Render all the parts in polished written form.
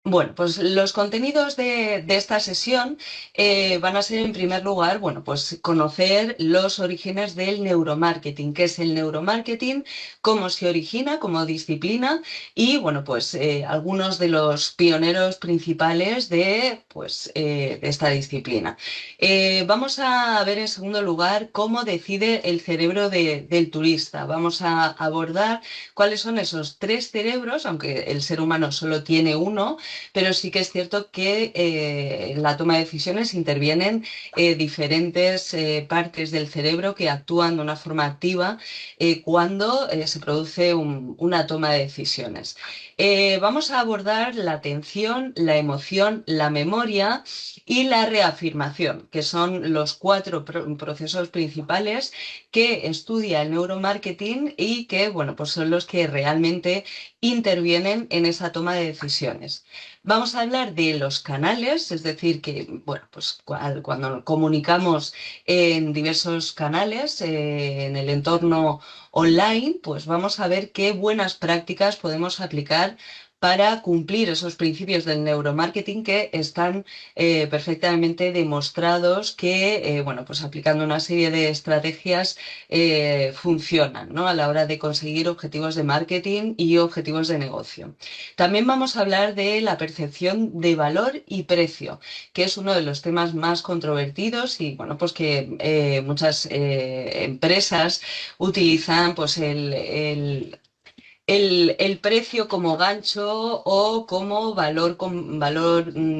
Bueno, pues los contenidos de esta sesión van a ser, en primer lugar, bueno, pues conocer los orígenes del neuromarketing, qué es el neuromarketing, cómo se origina como disciplina y, bueno, pues algunos de los pioneros principales de esta disciplina. Vamos a ver, en segundo lugar, cómo decide el cerebro del turista. Vamos a abordar cuáles son esos tres cerebros, aunque el ser humano solo tiene uno, pero sí que es cierto que en la toma de decisiones intervienen diferentes partes del cerebro que actúan de una forma activa cuando se produce una toma de decisiones. Vamos a abordar la atención, la emoción, la memoria y la reafirmación, que son los cuatro procesos principales que estudia el neuromarketing y que, bueno, pues son los que realmente intervienen en esa toma de decisiones. Vamos a hablar de los canales, es decir, que bueno, pues cuando comunicamos en diversos canales en el entorno online, pues vamos a ver qué buenas prácticas podemos aplicar para cumplir esos principios del neuromarketing que están perfectamente demostrados que, bueno, pues aplicando una serie de estrategias funcionan, ¿no? A la hora de conseguir objetivos de marketing y objetivos de negocio. También vamos a hablar de la percepción de valor y precio, que es uno de los temas más controvertidos y bueno, pues que muchas empresas utilizan pues el precio como gancho o como valor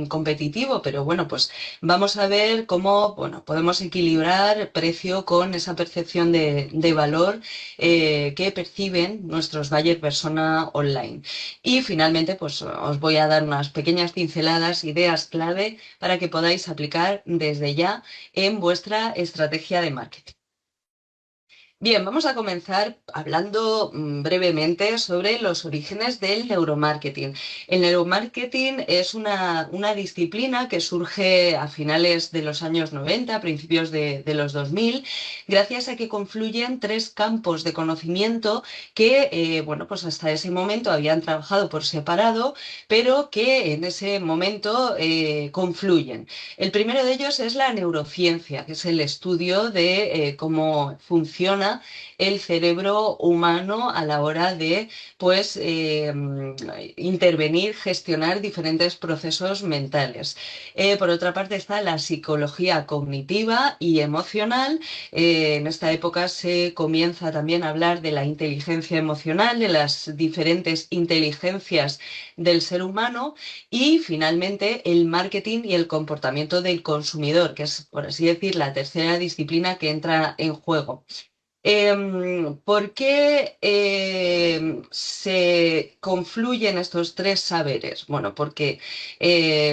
competitivo, pero bueno, pues vamos a ver cómo bueno, podemos equilibrar precio con esa percepción de valor que perciben nuestros buyer persona online. Y finalmente, pues os voy a dar unas pequeñas pinceladas, ideas clave para que podáis aplicar desde ya en vuestra estrategia de marketing. Bien, vamos a comenzar hablando brevemente sobre los orígenes del neuromarketing. El neuromarketing es una disciplina que surge a finales de los años 90, principios de los 2000, gracias a que confluyen tres campos de conocimiento que, bueno, pues hasta ese momento habían trabajado por separado, pero que en ese momento confluyen. El primero de ellos es la neurociencia, que es el estudio de cómo funciona el cerebro humano a la hora de pues intervenir, gestionar diferentes procesos mentales. Por otra parte está la psicología cognitiva y emocional. En esta época se comienza también a hablar de la inteligencia emocional, de las diferentes inteligencias del ser humano y finalmente el marketing y el comportamiento del consumidor, que es, por así decir, la tercera disciplina que entra en juego. ¿Por qué se confluyen estos tres saberes? Bueno, porque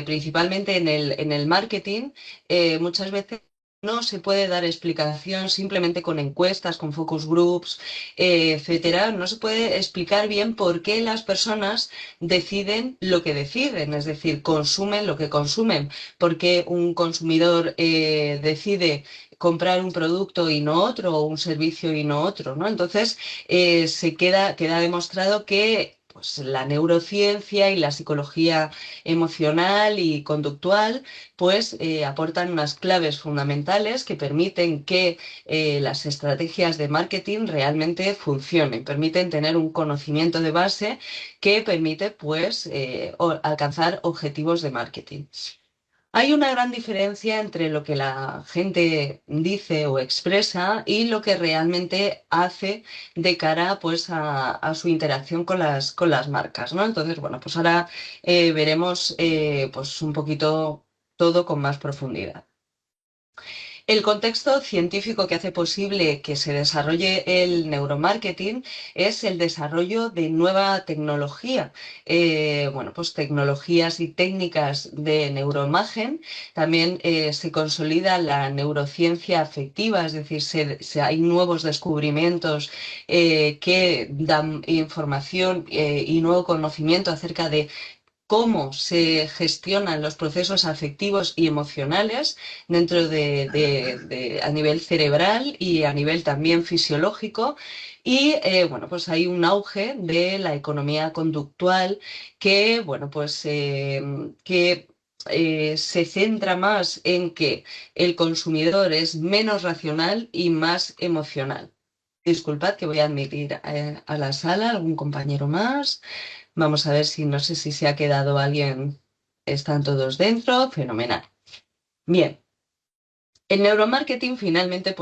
principalmente en el marketing muchas veces no se puede dar explicación simplemente con encuestas, con focus groups, etcétera. No se puede explicar bien por qué las personas deciden lo que deciden, es decir, consumen lo que consumen. ¿Por qué un consumidor decide comprar un producto y no otro, o un servicio y no otro, ¿no? Entonces, queda demostrado que pues, la neurociencia y la psicología emocional y conductual pues aportan unas claves fundamentales que permiten que las estrategias de marketing realmente funcionen, permiten tener un conocimiento de base que permite pues alcanzar objetivos de marketing. Hay una gran diferencia entre lo que la gente dice o expresa y lo que realmente hace de cara pues a su interacción con las marcas, ¿no? Entonces, bueno, pues ahora veremos pues un poquito todo con más profundidad. El contexto científico que hace posible que se desarrolle el neuromarketing es el desarrollo de nueva tecnología. Bueno, pues tecnologías y técnicas de neuroimagen. También se consolida la neurociencia afectiva, es decir, hay nuevos descubrimientos que dan información y nuevo conocimiento acerca de cómo se gestionan los procesos afectivos y emocionales dentro a nivel cerebral y a nivel también fisiológico. y bueno, pues hay un auge de la economía conductual que, bueno, pues se centra más en que el consumidor es menos racional y más emocional. Disculpad que voy a admitir a la sala algún compañero más. Vamos a ver si no sé si se ha quedado alguien. Están todos dentro. Fenomenal. Bien. El neuromarketing finalmente,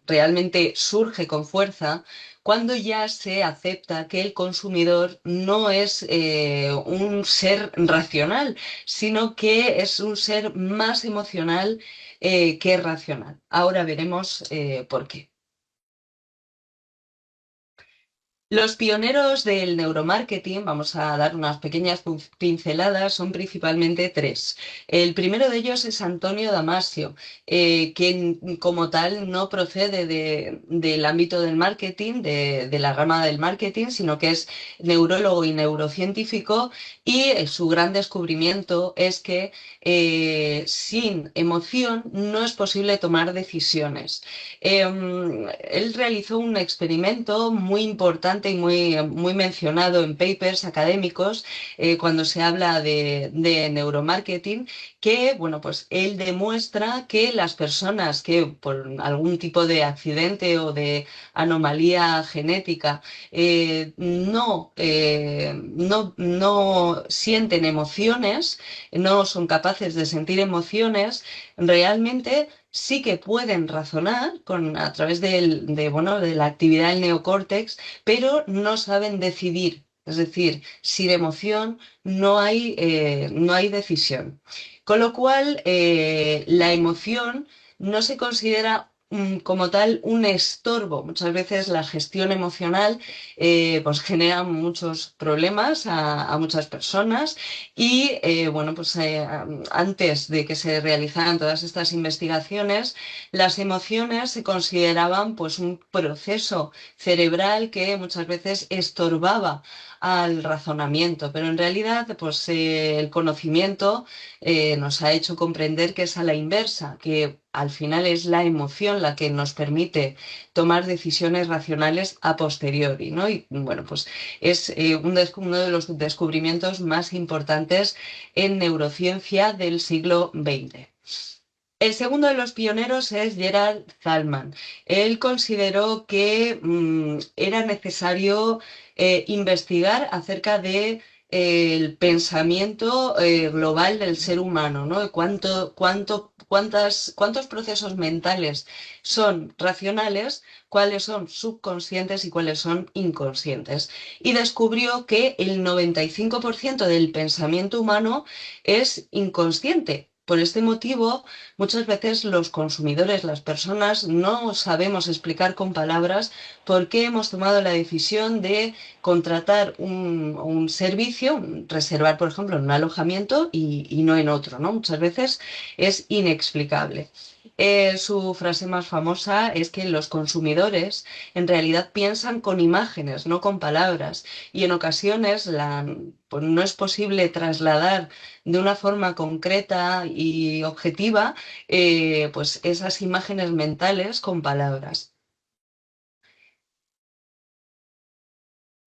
realmente surge con fuerza cuando ya se acepta que el consumidor no es un ser racional, sino que es un ser más emocional que racional. Ahora veremos por qué. Los pioneros del neuromarketing, vamos a dar unas pequeñas pinceladas, son principalmente tres. El primero de ellos es Antonio Damasio, que como tal no procede del ámbito del marketing, de la rama del marketing, sino que es neurólogo y neurocientífico, y su gran descubrimiento es que sin emoción no es posible tomar decisiones. Él realizó un experimento muy importante y muy mencionado en papers académicos cuando se habla de neuromarketing, que, bueno, pues él demuestra que las personas que por algún tipo de accidente o de anomalía genética no sienten emociones, no son capaces de sentir emociones, realmente sí que pueden razonar a través bueno, de la actividad del neocórtex, pero no saben decidir. Es decir, sin emoción no hay decisión. Con lo cual, la emoción no se considera como tal un estorbo. Muchas veces la gestión emocional pues genera muchos problemas a muchas personas y bueno, pues antes de que se realizaran todas estas investigaciones, las emociones se consideraban pues un proceso cerebral que muchas veces estorbaba al razonamiento, pero en realidad pues el conocimiento nos ha hecho comprender que es a la inversa, que al final es la emoción la que nos permite tomar decisiones racionales a posteriori, ¿no? Y bueno, pues es uno de los descubrimientos más importantes en neurociencia del siglo XX. El segundo de los pioneros es Gerald Thalman. Él consideró que era necesario investigar acerca de el pensamiento global del ser humano, ¿no? Cuántos procesos mentales son racionales, cuáles son subconscientes y cuáles son inconscientes. Y descubrió que el 95% del pensamiento humano es inconsciente. Por este motivo, muchas veces los consumidores, las personas, no sabemos explicar con palabras por qué hemos tomado la decisión de contratar un servicio, reservar, por ejemplo, en un alojamiento y no en otro, ¿no? Muchas veces es inexplicable. Su frase más famosa es que los consumidores en realidad piensan con imágenes, no con palabras, y en ocasiones pues no es posible trasladar de una forma concreta y objetiva pues esas imágenes mentales con palabras.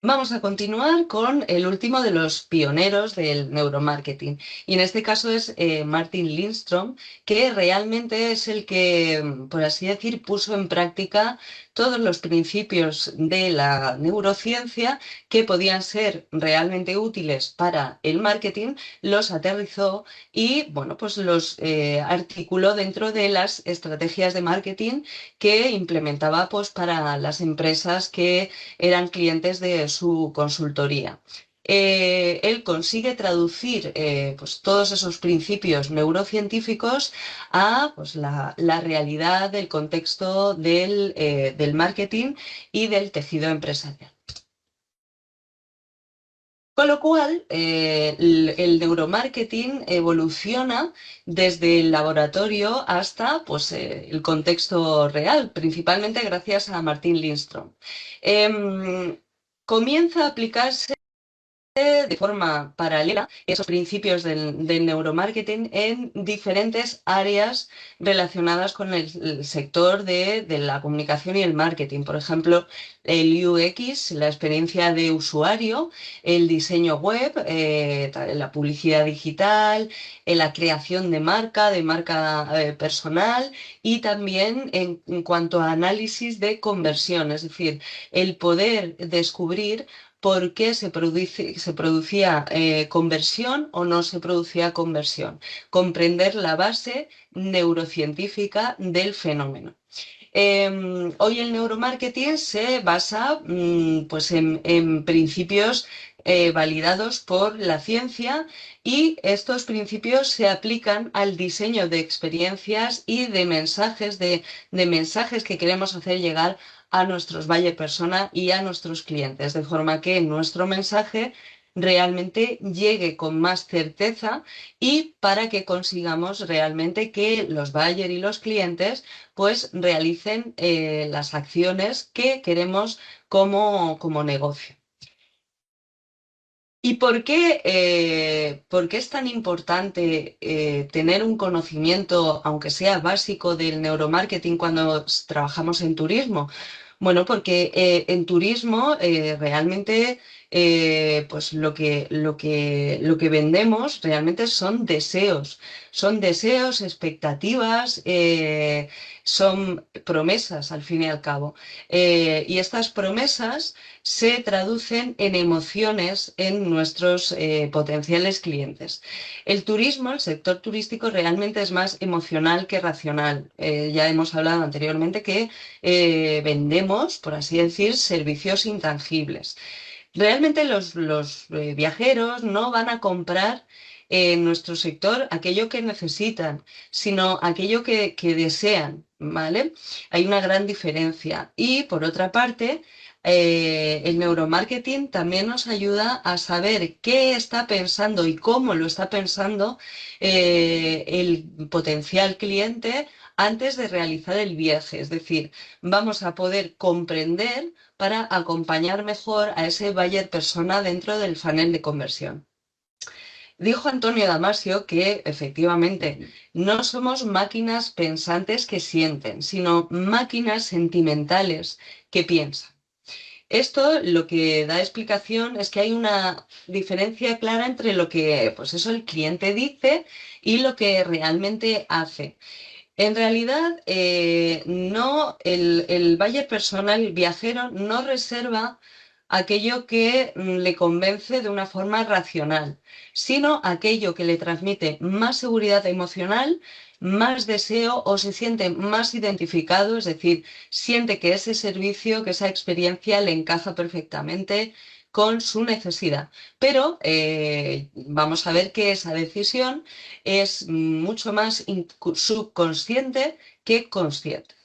Vamos a continuar con el último de los pioneros del neuromarketing y en este caso es Martin Lindstrom, que realmente es el que, por así decir, puso en práctica todos los principios de la neurociencia que podían ser realmente útiles para el marketing, los aterrizó y, bueno, pues los articuló dentro de las estrategias de marketing que implementaba pues, para las empresas que eran clientes de su consultoría. Él consigue traducir pues, todos esos principios neurocientíficos a pues, la realidad del contexto del marketing y del tejido empresarial. Con lo cual, el neuromarketing evoluciona desde el laboratorio hasta pues, el contexto real, principalmente gracias a Martin Lindstrom. Comienza a aplicarse de forma paralela esos principios del neuromarketing en diferentes áreas relacionadas con el sector de la comunicación y el marketing. Por ejemplo, el UX, la experiencia de usuario, el diseño web, la publicidad digital, la creación de marca personal y también en cuanto a análisis de conversión, es decir, el poder descubrir por qué se producía conversión o no se producía conversión. Comprender la base neurocientífica del fenómeno. Hoy el neuromarketing se basa pues en principios validados por la ciencia y estos principios se aplican al diseño de experiencias y de mensajes que queremos hacer llegar a nuestros buyer persona y a nuestros clientes, de forma que nuestro mensaje realmente llegue con más certeza y para que consigamos realmente que los buyer y los clientes pues realicen las acciones que queremos como negocio. ¿Y por qué es tan importante tener un conocimiento, aunque sea básico, del neuromarketing cuando trabajamos en turismo? Bueno, porque en turismo realmente pues lo que vendemos realmente son deseos, expectativas, son promesas al fin y al cabo. Y estas promesas se traducen en emociones en nuestros potenciales clientes. El turismo, el sector turístico realmente es más emocional que racional. Ya hemos hablado anteriormente que vendemos, por así decir, servicios intangibles. Realmente los viajeros no van a comprar en nuestro sector aquello que necesitan, sino aquello que desean, ¿vale? Hay una gran diferencia. Y por otra parte, el neuromarketing también nos ayuda a saber qué está pensando y cómo lo está pensando el potencial cliente antes de realizar el viaje. Es decir, vamos a poder comprender para acompañar mejor a ese buyer persona dentro del funnel de conversión. Dijo Antonio Damasio que efectivamente no somos máquinas pensantes que sienten, sino máquinas sentimentales que piensan. Esto lo que da explicación es que hay una diferencia clara entre lo que pues eso, el cliente dice y lo que realmente hace. En realidad, no, el buyer personal, el viajero, no reserva aquello que le convence de una forma racional, sino aquello que le transmite más seguridad emocional, más deseo o se siente más identificado, es decir, siente que ese servicio, que esa experiencia le encaja perfectamente con su necesidad. Pero vamos a ver que esa decisión es mucho más subconsciente que consciente.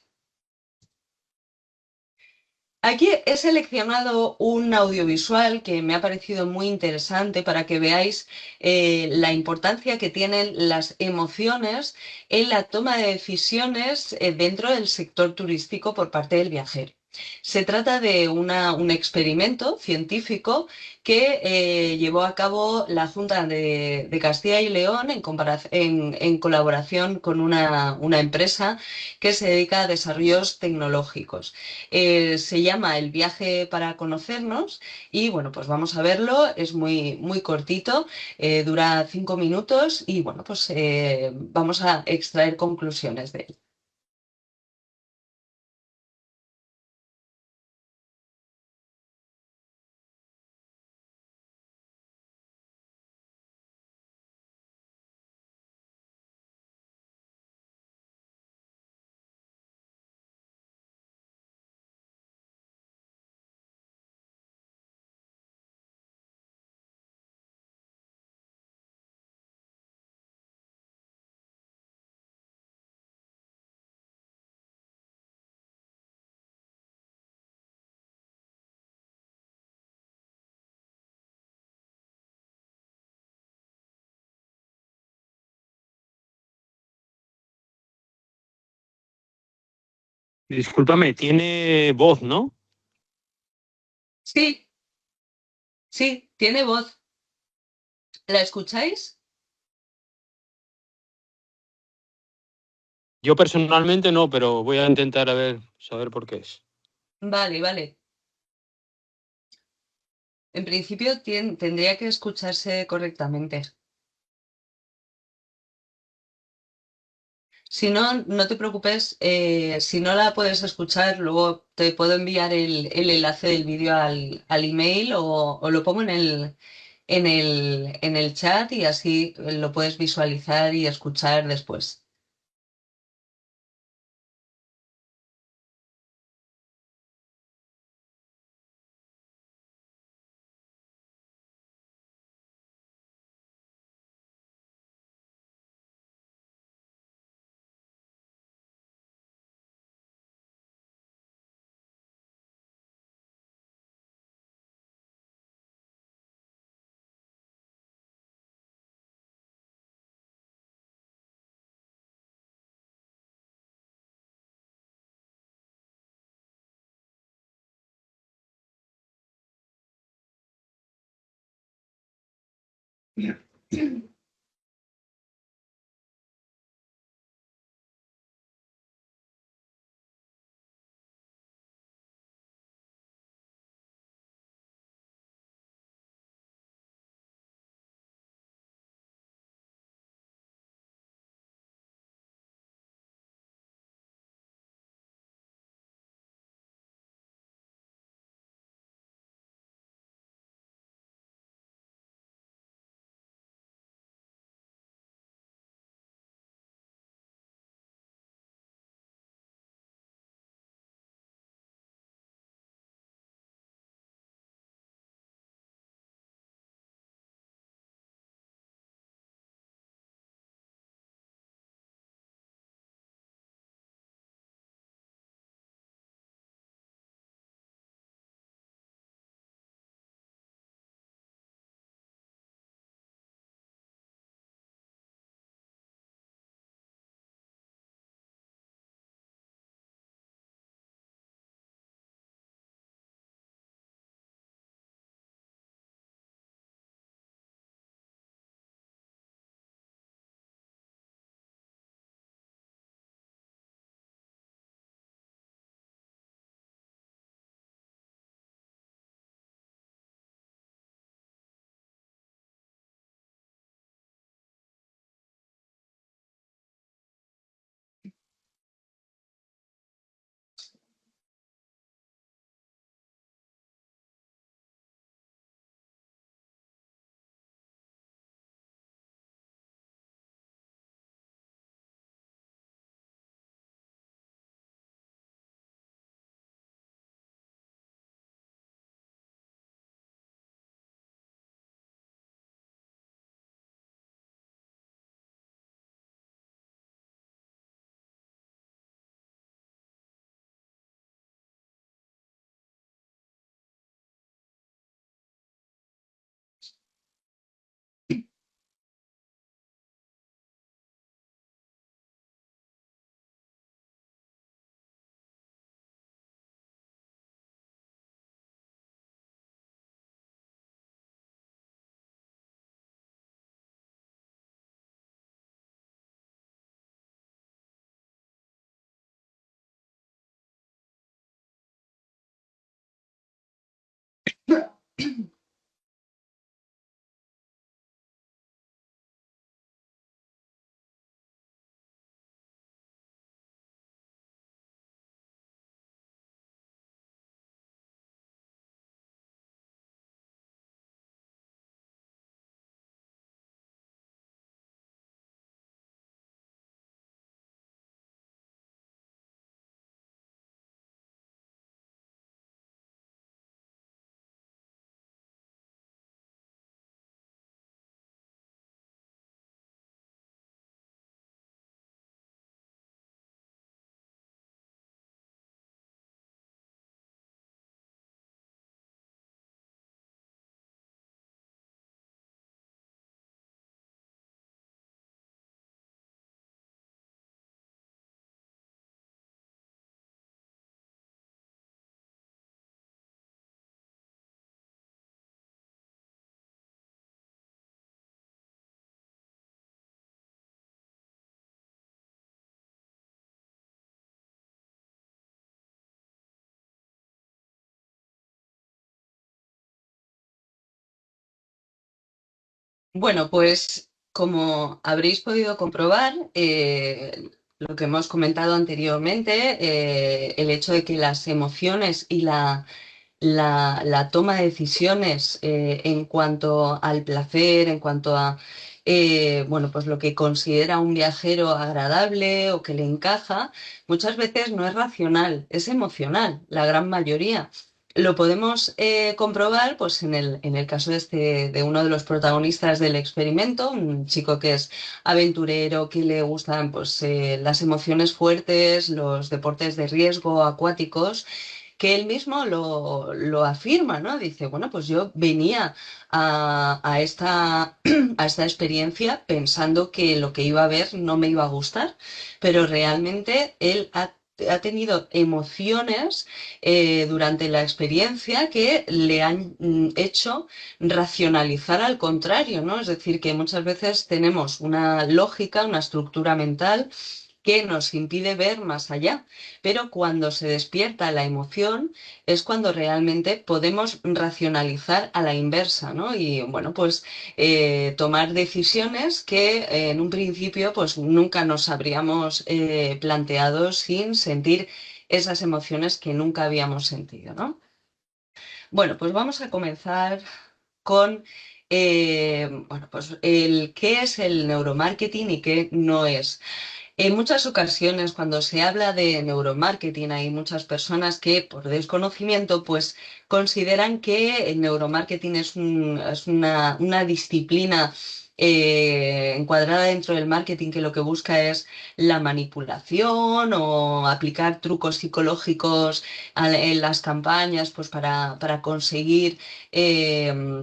Aquí he seleccionado un audiovisual que me ha parecido muy interesante para que veáis la importancia que tienen las emociones en la toma de decisiones dentro del sector turístico por parte del viajero. Se trata de un experimento científico que llevó a cabo la Junta de Castilla y León en colaboración con una empresa que se dedica a desarrollos tecnológicos. Se llama El viaje para conocernos y bueno, pues vamos a verlo, es muy cortito, dura 5 minutos y bueno, pues vamos a extraer conclusiones de él. Discúlpame, tiene voz, ¿no? Sí, sí, tiene voz. ¿La escucháis? Yo personalmente no, pero voy a intentar a ver, saber por qué es. Vale, vale. En principio tendría que escucharse correctamente. Si no, no te preocupes. Si no la puedes escuchar, luego te puedo enviar el enlace del vídeo al email o lo pongo en el chat y así lo puedes visualizar y escuchar después. Bueno, pues como habréis podido comprobar, lo que hemos comentado anteriormente, el hecho de que las emociones y la toma de decisiones en cuanto al placer, en cuanto a bueno, pues lo que considera un viajero agradable o que le encaja, muchas veces no es racional, es emocional, la gran mayoría. Lo podemos comprobar pues, en el caso de uno de los protagonistas del experimento, un chico que es aventurero, que le gustan pues, las emociones fuertes, los deportes de riesgo acuáticos, que él mismo lo afirma, ¿no? Dice, bueno, pues yo venía a esta experiencia pensando que lo que iba a ver no me iba a gustar, pero realmente él ha tenido emociones durante la experiencia que le han hecho racionalizar al contrario, ¿no? Es decir, que muchas veces tenemos una lógica, una estructura mental que nos impide ver más allá. Pero cuando se despierta la emoción es cuando realmente podemos racionalizar a la inversa, ¿no? Y bueno, pues tomar decisiones que en un principio pues nunca nos habríamos planteado sin sentir esas emociones que nunca habíamos sentido, ¿no? Bueno, pues vamos a comenzar con bueno, pues el qué es el neuromarketing y qué no es. En muchas ocasiones, cuando se habla de neuromarketing, hay muchas personas que, por desconocimiento, pues consideran que el neuromarketing es una disciplina encuadrada dentro del marketing que lo que busca es la manipulación o aplicar trucos psicológicos en las campañas, pues para conseguir,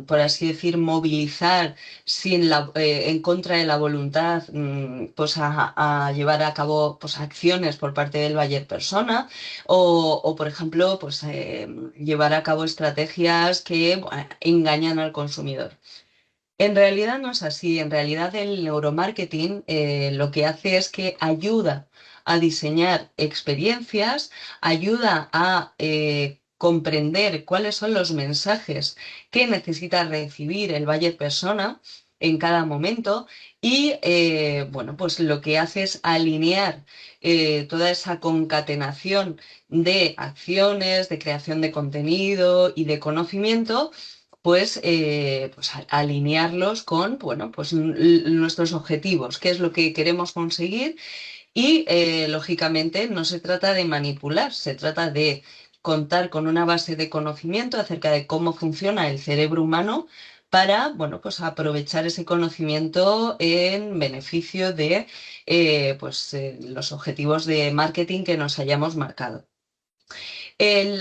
por así decir, movilizar en contra de la voluntad, pues a llevar a cabo pues, acciones por parte del buyer persona o, por ejemplo, pues llevar a cabo estrategias que bueno, engañan al consumidor. En realidad no es así. En realidad el neuromarketing lo que hace es que ayuda a diseñar experiencias, ayuda a comprender cuáles son los mensajes que necesita recibir el buyer persona en cada momento y bueno, pues lo que hace es alinear toda esa concatenación de acciones, de creación de contenido y de conocimiento pues alinearlos con, bueno, pues nuestros objetivos, qué es lo que queremos conseguir y, lógicamente, no se trata de manipular, se trata de contar con una base de conocimiento acerca de cómo funciona el cerebro humano para, bueno, pues aprovechar ese conocimiento en beneficio de los objetivos de marketing que nos hayamos marcado. El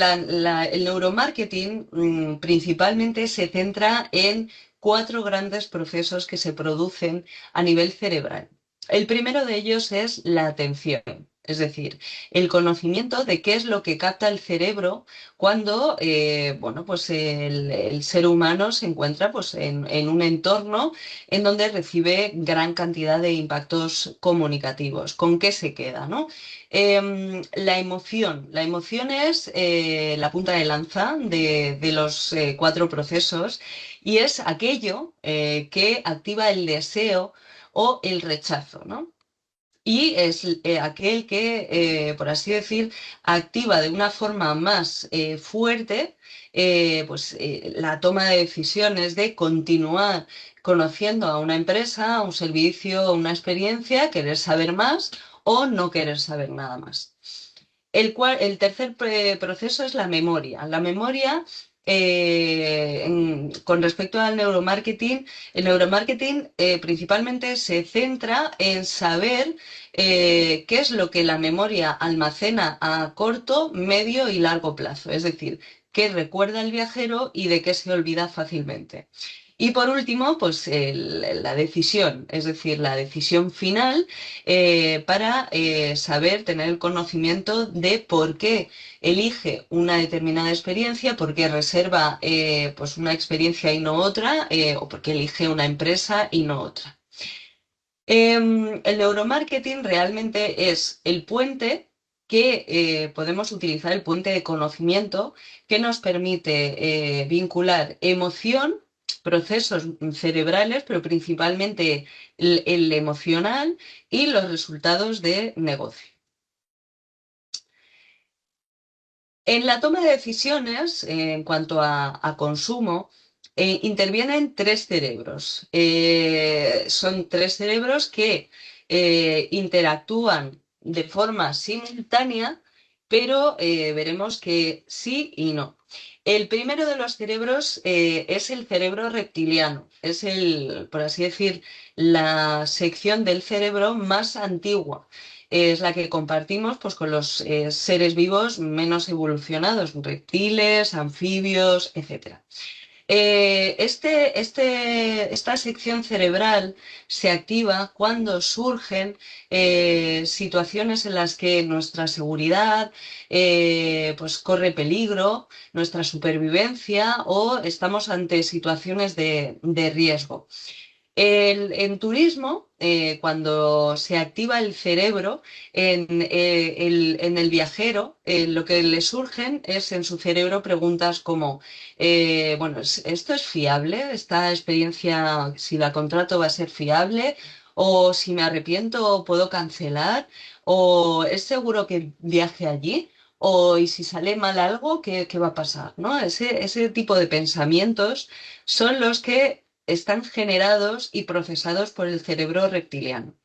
neuromarketing principalmente se centra en cuatro grandes procesos que se producen a nivel cerebral. El primero de ellos es la atención, es decir, el conocimiento de qué es lo que capta el cerebro cuando bueno, pues el ser humano se encuentra pues, en un entorno en donde recibe gran cantidad de impactos comunicativos. ¿Con qué se queda, no? La emoción es la punta de lanza de los cuatro procesos y es aquello que activa el deseo o el rechazo, ¿no? Y es aquel que, por así decir, activa de una forma más fuerte la toma de decisiones de continuar conociendo a una empresa, a un servicio, a una experiencia, querer saber más o no querer saber nada más. El tercer proceso es la memoria. La memoria, con respecto al neuromarketing, el neuromarketing principalmente se centra en saber qué es lo que la memoria almacena a corto, medio y largo plazo. Es decir, qué recuerda el viajero y de qué se olvida fácilmente. Y por último, pues la decisión, es decir, la decisión final para saber, tener el conocimiento de por qué elige una determinada experiencia, por qué reserva pues una experiencia y no otra, o por qué elige una empresa y no otra. El neuromarketing realmente es el puente que podemos utilizar, el puente de conocimiento que nos permite vincular emoción procesos cerebrales, pero principalmente el emocional y los resultados de negocio. En la toma de decisiones, en cuanto a consumo, intervienen tres cerebros. Son tres cerebros que interactúan de forma simultánea, pero veremos que sí y no. El primero de los cerebros es el cerebro reptiliano. Es por así decir, la sección del cerebro más antigua. Es la que compartimos pues, con los seres vivos menos evolucionados, reptiles, anfibios, etcétera. Esta sección cerebral se activa cuando surgen situaciones en las que nuestra seguridad pues corre peligro, nuestra supervivencia o estamos ante situaciones de riesgo. En turismo, cuando se activa el cerebro en el viajero, lo que le surgen es en su cerebro preguntas como, bueno, ¿esto es fiable? ¿Esta experiencia, si la contrato, va a ser fiable? ¿O si me arrepiento, puedo cancelar? ¿O es seguro que viaje allí? ¿O y si sale mal algo, qué va a pasar? ¿No? Ese tipo de pensamientos son los que están generados y procesados por el cerebro reptiliano.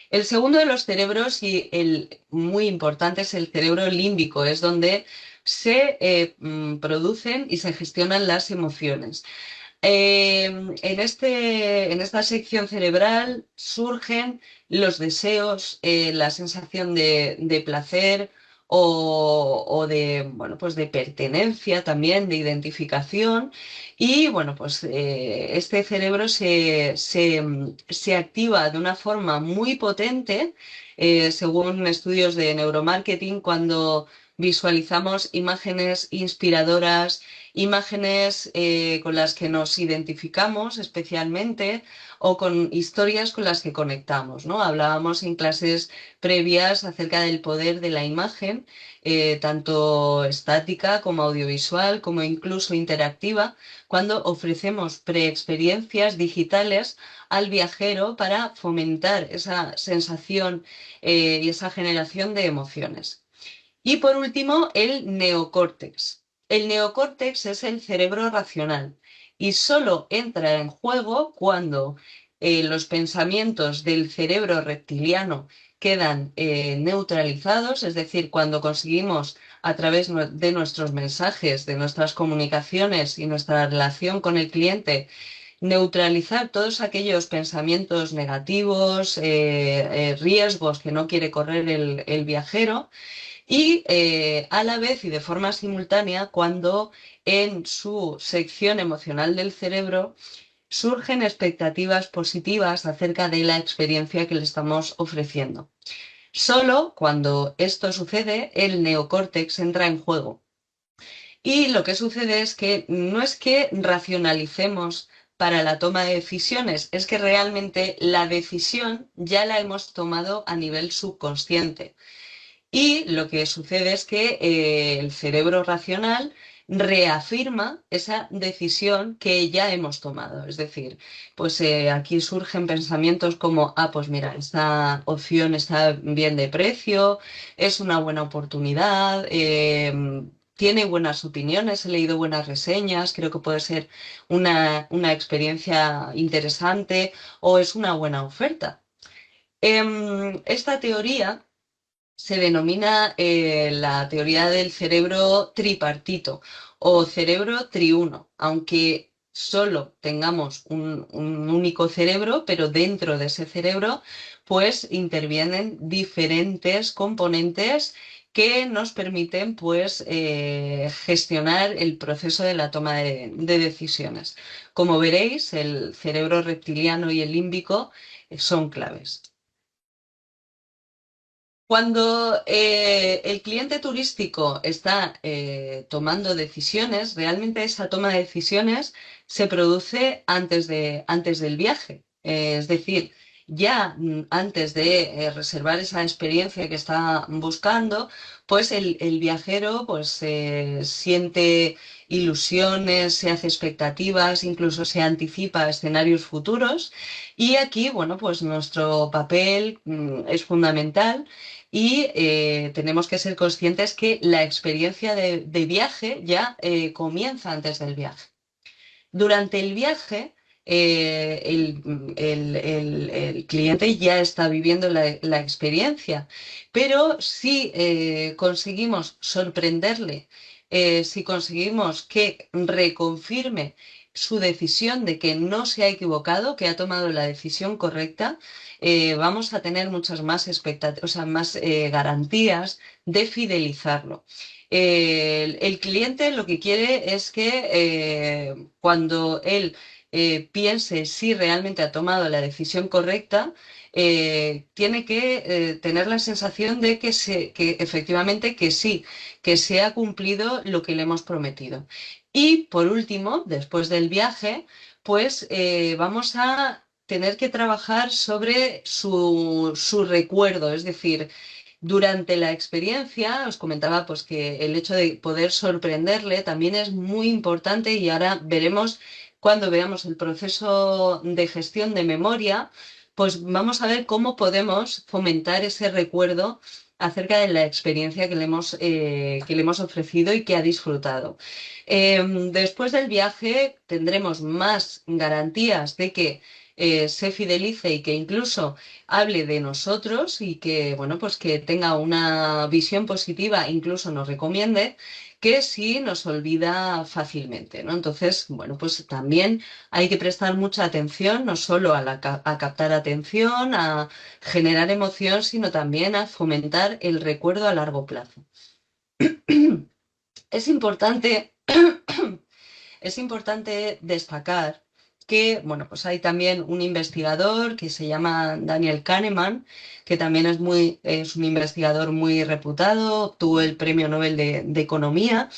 El segundo de los cerebros, y el muy importante, es el cerebro límbico, es donde se producen y se gestionan las emociones. En esta sección cerebral surgen los deseos, la sensación de placer o de, bueno, pues de pertenencia también, de identificación. Y bueno, pues este cerebro se activa de una forma muy potente, según estudios de neuromarketing, cuando visualizamos imágenes inspiradoras, imágenes con las que nos identificamos especialmente o con historias con las que conectamos, ¿no? Hablábamos en clases previas acerca del poder de la imagen, tanto estática como audiovisual, como incluso interactiva, cuando ofrecemos preexperiencias digitales al viajero para fomentar esa sensación y esa generación de emociones. Y por último, el neocórtex. El neocórtex es el cerebro racional y solo entra en juego cuando los pensamientos del cerebro reptiliano quedan neutralizados, es decir, cuando conseguimos a través de nuestros mensajes, de nuestras comunicaciones y nuestra relación con el cliente, neutralizar todos aquellos pensamientos negativos, riesgos que no quiere correr el viajero y a la vez y de forma simultánea cuando en su sección emocional del cerebro surgen expectativas positivas acerca de la experiencia que le estamos ofreciendo. Solo cuando esto sucede, el neocórtex entra en juego. Y lo que sucede es que no es que racionalicemos para la toma de decisiones, es que realmente la decisión ya la hemos tomado a nivel subconsciente. Y lo que sucede es que el cerebro racional reafirma esa decisión que ya hemos tomado. Es decir, pues aquí surgen pensamientos como, ah, pues mira, esta opción está bien de precio, es una buena oportunidad, tiene buenas opiniones, he leído buenas reseñas, creo que puede ser una experiencia interesante o es una buena oferta. Esta teoría se denomina la teoría del cerebro tripartito o cerebro triuno, aunque solo tengamos un único cerebro, pero dentro de ese cerebro pues intervienen diferentes componentes que nos permiten pues gestionar el proceso de la toma de decisiones. Como veréis, el cerebro reptiliano y el límbico son claves. Cuando el cliente turístico está tomando decisiones, realmente esa toma de decisiones se produce antes del viaje. Es decir, ya antes de reservar esa experiencia que está buscando, pues el viajero pues siente ilusiones, se hace expectativas, incluso se anticipa a escenarios futuros. Y aquí, bueno, pues nuestro papel es fundamental y tenemos que ser conscientes que la experiencia de viaje ya comienza antes del viaje. Durante el viaje, el cliente ya está viviendo la experiencia, pero si conseguimos sorprenderle, si conseguimos que reconfirme su decisión de que no se ha equivocado, que ha tomado la decisión correcta, vamos a tener muchas más expectativas, o sea, más garantías de fidelizarlo. El cliente lo que quiere es que cuando él piense si realmente ha tomado la decisión correcta, tiene que tener la sensación de que efectivamente que sí, que se ha cumplido lo que le hemos prometido. Y por último, después del viaje, pues vamos a tener que trabajar sobre su recuerdo, es decir, durante la experiencia, os comentaba pues que el hecho de poder sorprenderle también es muy importante y ahora veremos cuando veamos el proceso de gestión de memoria, pues vamos a ver cómo podemos fomentar ese recuerdo acerca de la experiencia que le hemos ofrecido y que ha disfrutado. Después del viaje tendremos más garantías de que se fidelice y que incluso hable de nosotros y que, bueno, pues que tenga una visión positiva, incluso nos recomiende, que si nos olvida fácilmente, ¿no? Entonces, bueno, pues también hay que prestar mucha atención, no solo a captar atención, a generar emoción, sino también a fomentar el recuerdo a largo plazo. Es importante Es importante destacar que, bueno, pues hay también un investigador que se llama Daniel Kahneman, que también es un investigador muy reputado, obtuvo el Premio Nobel de Economía,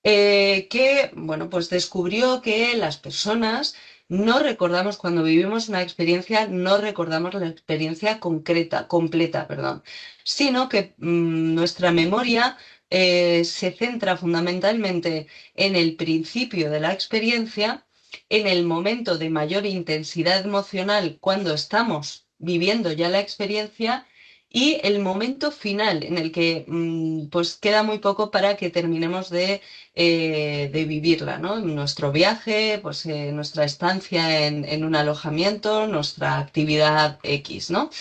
que, bueno, pues descubrió que las personas no recordamos, cuando vivimos una experiencia, no recordamos la experiencia completa, perdón, sino que nuestra memoria se centra fundamentalmente en el principio de la experiencia, en el momento de mayor intensidad emocional cuando estamos viviendo ya la experiencia y el momento final en el que pues queda muy poco para que terminemos de vivirla, ¿no? Nuestro viaje, pues nuestra estancia en un alojamiento, nuestra actividad X, ¿no?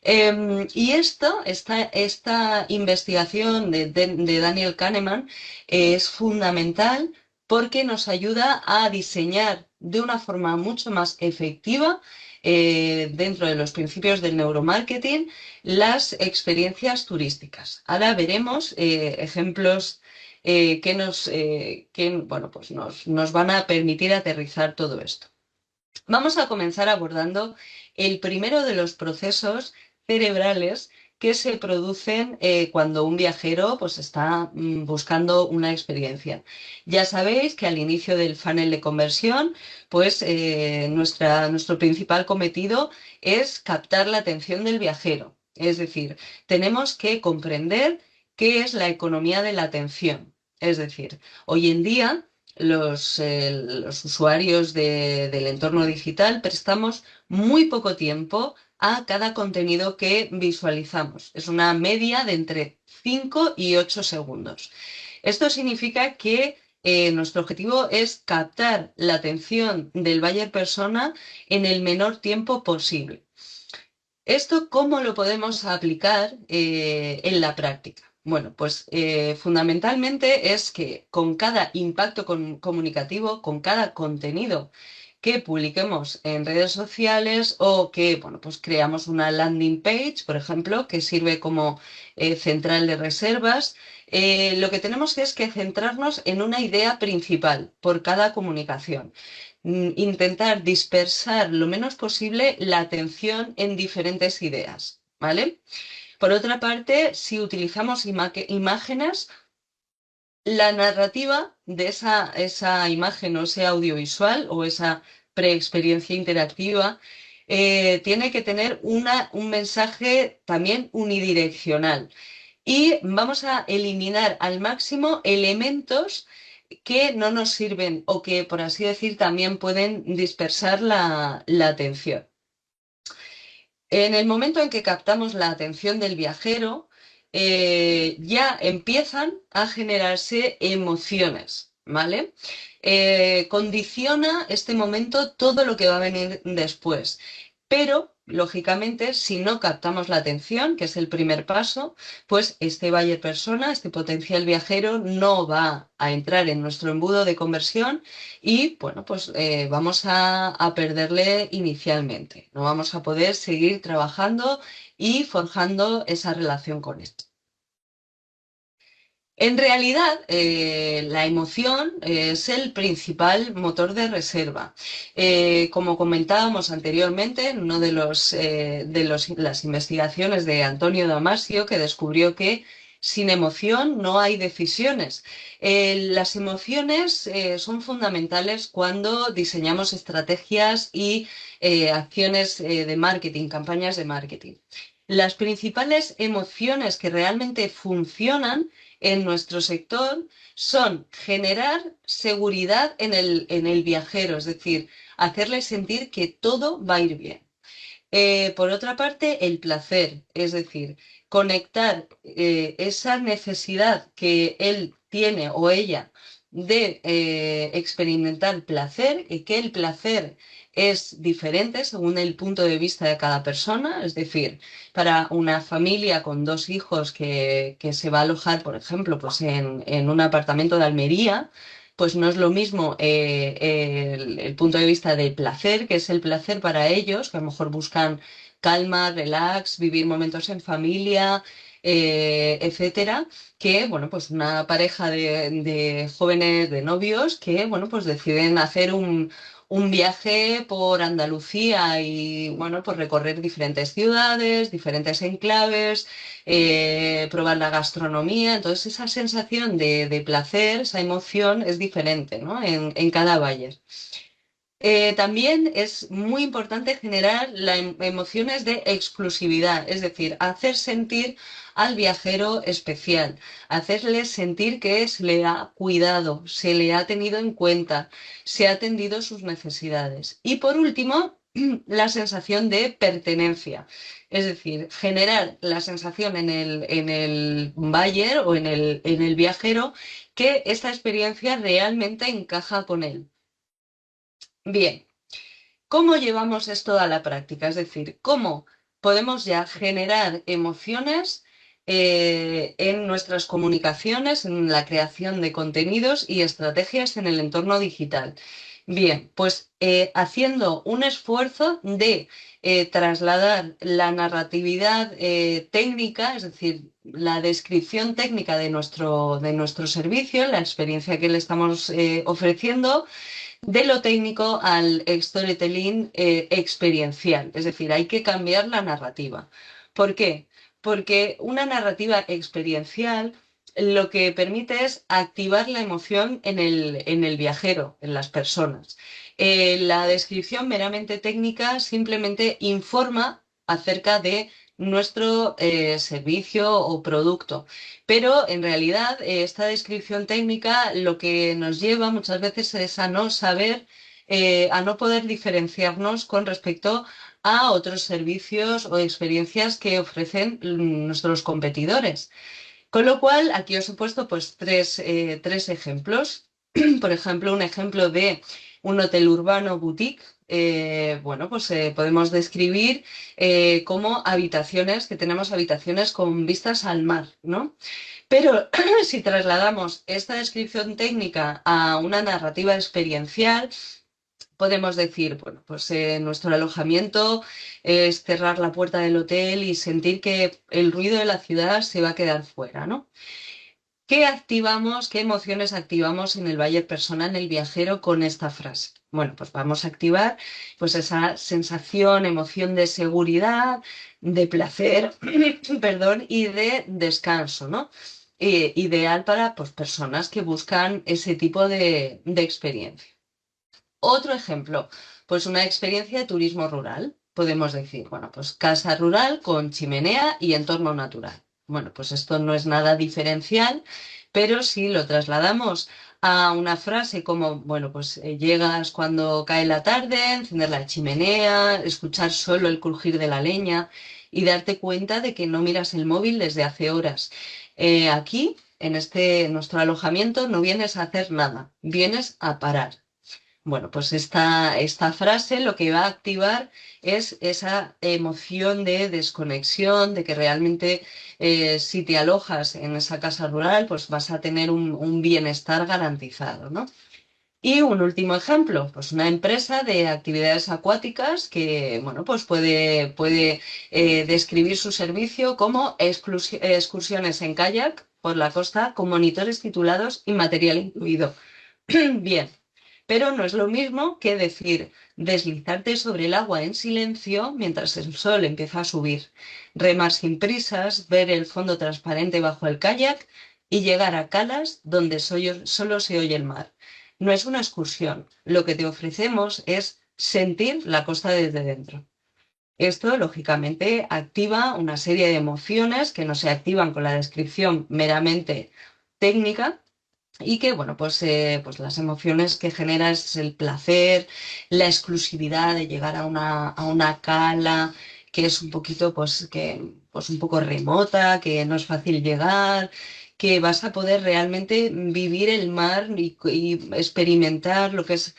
Y esta investigación de Daniel Kahneman es fundamental porque nos ayuda a diseñar de una forma mucho más efectiva, dentro de los principios del neuromarketing, las experiencias turísticas. Ahora veremos ejemplos que bueno, pues nos van a permitir aterrizar todo esto. Vamos a comenzar abordando el primero de los procesos cerebrales que se producen cuando un viajero pues, está buscando una experiencia. Ya sabéis que al inicio del funnel de conversión, pues nuestro principal cometido es captar la atención del viajero. Es decir, tenemos que comprender qué es la economía de la atención. Es decir, hoy en día los usuarios del entorno digital prestamos muy poco tiempo a cada contenido que visualizamos. Es una media de entre 5 y 8 segundos. Esto significa que nuestro objetivo es captar la atención del buyer persona en el menor tiempo posible. ¿Esto cómo lo podemos aplicar en la práctica? Bueno, pues fundamentalmente es que con cada impacto comunicativo, con cada contenido que publiquemos en redes sociales o que, bueno, pues creamos una landing page, por ejemplo, que sirve como central de reservas, lo que tenemos es que centrarnos en una idea principal por cada comunicación, intentar dispersar lo menos posible la atención en diferentes ideas, ¿vale? Por otra parte, si utilizamos imágenes, la narrativa de esa imagen o ese audiovisual o esa preexperiencia interactiva tiene que tener un mensaje también unidireccional. Y vamos a eliminar al máximo elementos que no nos sirven o que, por así decir, también pueden dispersar la atención. En el momento en que captamos la atención del viajero, ya empiezan a generarse emociones, ¿vale? Condiciona este momento todo lo que va a venir después. Pero, lógicamente, si no captamos la atención, que es el primer paso, pues este buyer persona, este potencial viajero, no va a entrar en nuestro embudo de conversión y bueno, pues vamos a perderle inicialmente. No vamos a poder seguir trabajando y forjando esa relación con él. En realidad, la emoción es el principal motor de reserva. Como comentábamos anteriormente, en una las investigaciones de Antonio Damasio, que descubrió que sin emoción no hay decisiones. Las emociones son fundamentales cuando diseñamos estrategias y acciones de marketing, campañas de marketing. Las principales emociones que realmente funcionan en nuestro sector son generar seguridad en el viajero, es decir, hacerle sentir que todo va a ir bien. Por otra parte, el placer, es decir, conectar esa necesidad que él tiene o ella de experimentar placer y que el placer es diferente según el punto de vista de cada persona, es decir, para una familia con dos hijos que se va a alojar, por ejemplo, pues en un apartamento de Almería, pues no es lo mismo el punto de vista del placer, que es el placer para ellos, que a lo mejor buscan calma, relax, vivir momentos en familia, etcétera, que, bueno, pues una pareja de jóvenes, de novios, que, bueno, pues deciden hacer un viaje por Andalucía y, bueno, pues recorrer diferentes ciudades, diferentes enclaves, probar la gastronomía. Entonces, esa sensación de placer, esa emoción es diferente, ¿no? En cada valle. También es muy importante generar emociones de exclusividad, es decir, hacer sentir al viajero especial, hacerle sentir que se le ha cuidado, se le ha tenido en cuenta, se ha atendido sus necesidades. Y por último, la sensación de pertenencia, es decir, generar la sensación en el buyer o en el viajero que esta experiencia realmente encaja con él. Bien. ¿Cómo llevamos esto a la práctica? Es decir, ¿cómo podemos ya generar emociones en nuestras comunicaciones, en la creación de contenidos y estrategias en el entorno digital? Bien, pues haciendo un esfuerzo de trasladar la narratividad técnica, es decir, la descripción técnica de nuestro servicio, la experiencia que le estamos ofreciendo, de lo técnico al storytelling experiencial. Es decir, hay que cambiar la narrativa. ¿Por qué? Porque una narrativa experiencial lo que permite es activar la emoción en el viajero, en las personas. La descripción meramente técnica simplemente informa acerca de nuestro servicio o producto. Pero en realidad esta descripción técnica lo que nos lleva muchas veces es a no saber, a no poder diferenciarnos con respecto a otros servicios o experiencias que ofrecen nuestros competidores. Con lo cual, aquí os he puesto pues tres ejemplos. Por ejemplo, un ejemplo de un hotel urbano boutique. Bueno, pues podemos describir como habitaciones, que tenemos habitaciones con vistas al mar, ¿no? Pero si trasladamos esta descripción técnica a una narrativa experiencial, podemos decir, bueno, pues nuestro alojamiento es cerrar la puerta del hotel y sentir que el ruido de la ciudad se va a quedar fuera, ¿no? ¿Qué activamos, qué emociones activamos en el buyer persona, en el viajero con esta frase? Bueno, pues vamos a activar pues esa sensación, emoción de seguridad, de placer, perdón, y de descanso, ¿no? Ideal para pues, personas que buscan ese tipo de experiencia. Otro ejemplo, pues una experiencia de turismo rural. podemos decir, bueno, pues casa rural con chimenea y entorno natural. Bueno, pues esto no es nada diferencial, pero si lo trasladamos a una frase como, bueno, pues llegas cuando cae la tarde, encender la chimenea, escuchar solo el crujir de la leña y darte cuenta de que no miras el móvil desde hace horas. Aquí, en nuestro alojamiento, no vienes a hacer nada, vienes a parar. Bueno, pues esta frase lo que va a activar es esa emoción de desconexión, de que realmente si te alojas en esa casa rural, pues vas a tener un bienestar garantizado, ¿no? Y un último ejemplo, pues una empresa de actividades acuáticas que, bueno, pues puede describir su servicio como excursiones en kayak por la costa con monitores titulados y material incluido. Bien, pero no es lo mismo que decir deslizarte sobre el agua en silencio mientras el sol empieza a subir, remar sin prisas, ver el fondo transparente bajo el kayak y llegar a calas donde solo se oye el mar. No es una excursión, lo que te ofrecemos es sentir la costa desde dentro. Esto, lógicamente, activa una serie de emociones que no se activan con la descripción meramente técnica y que, bueno, pues las emociones que genera es el placer, la exclusividad de llegar a una cala que es un poquito, pues un poco remota, que no es fácil llegar, que vas a poder realmente vivir el mar y experimentar lo que es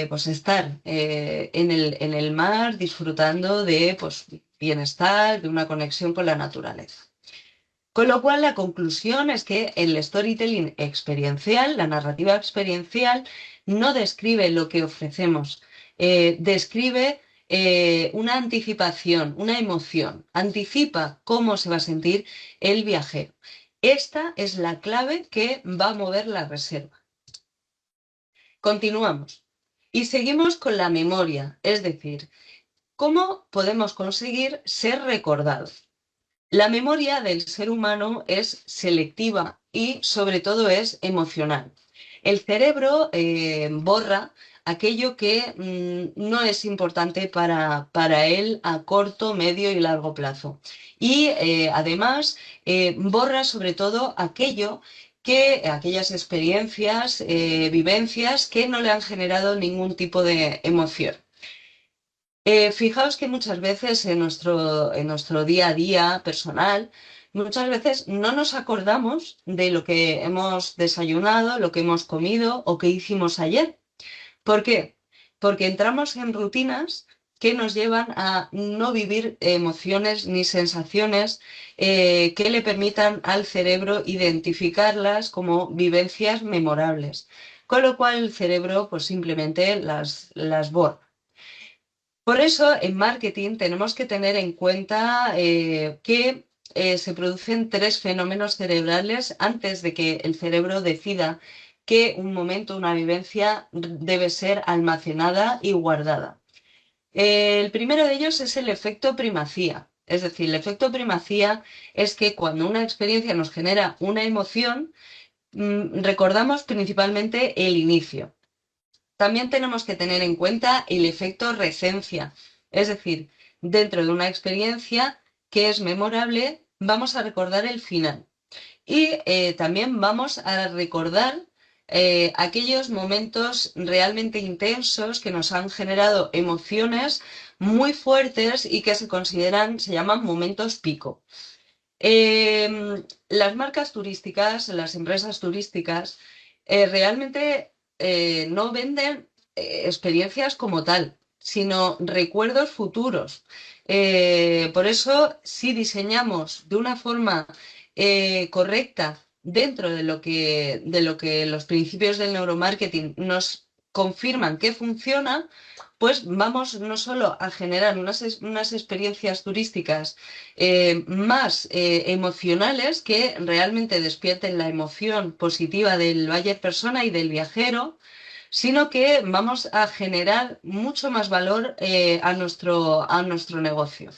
pues estar en el mar disfrutando de pues, bienestar, de una conexión con la naturaleza. Con lo cual, la conclusión es que el storytelling experiencial, la narrativa experiencial, no describe lo que ofrecemos, describe una anticipación, una emoción, anticipa cómo se va a sentir el viajero. Esta es la clave que va a mover la reserva. Continuamos y seguimos con la memoria, es decir, cómo podemos conseguir ser recordados. La memoria del ser humano es selectiva y sobre todo es emocional. El cerebro borra aquello que no es importante para él a corto, medio y largo plazo. Y además borra sobre todo aquellas experiencias, vivencias que no le han generado ningún tipo de emoción. Fijaos que muchas veces en nuestro día a día personal, muchas veces no nos acordamos de lo que hemos desayunado, lo que hemos comido o que hicimos ayer. ¿Por qué? Porque entramos en rutinas que nos llevan a no vivir emociones ni sensaciones que le permitan al cerebro identificarlas como vivencias memorables. Con lo cual el cerebro pues simplemente las borra. Por eso, en marketing tenemos que tener en cuenta que se producen tres fenómenos cerebrales antes de que el cerebro decida que un momento, una vivencia debe ser almacenada y guardada. El primero de ellos es el efecto primacía. Es decir, el efecto primacía es que cuando una experiencia nos genera una emoción, recordamos principalmente el inicio. También tenemos que tener en cuenta el efecto recencia, es decir, dentro de una experiencia que es memorable, vamos a recordar el final y también vamos a recordar aquellos momentos realmente intensos que nos han generado emociones muy fuertes y que se llaman momentos pico. Las marcas turísticas, las empresas turísticas, realmente no venden experiencias como tal, sino recuerdos futuros. Por eso, si diseñamos de una forma correcta dentro de lo que los principios del neuromarketing nos confirman que funciona, pues vamos no solo a generar unas experiencias turísticas más emocionales que realmente despierten la emoción positiva del buyer persona y del viajero, sino que vamos a generar mucho más valor a nuestro negocio.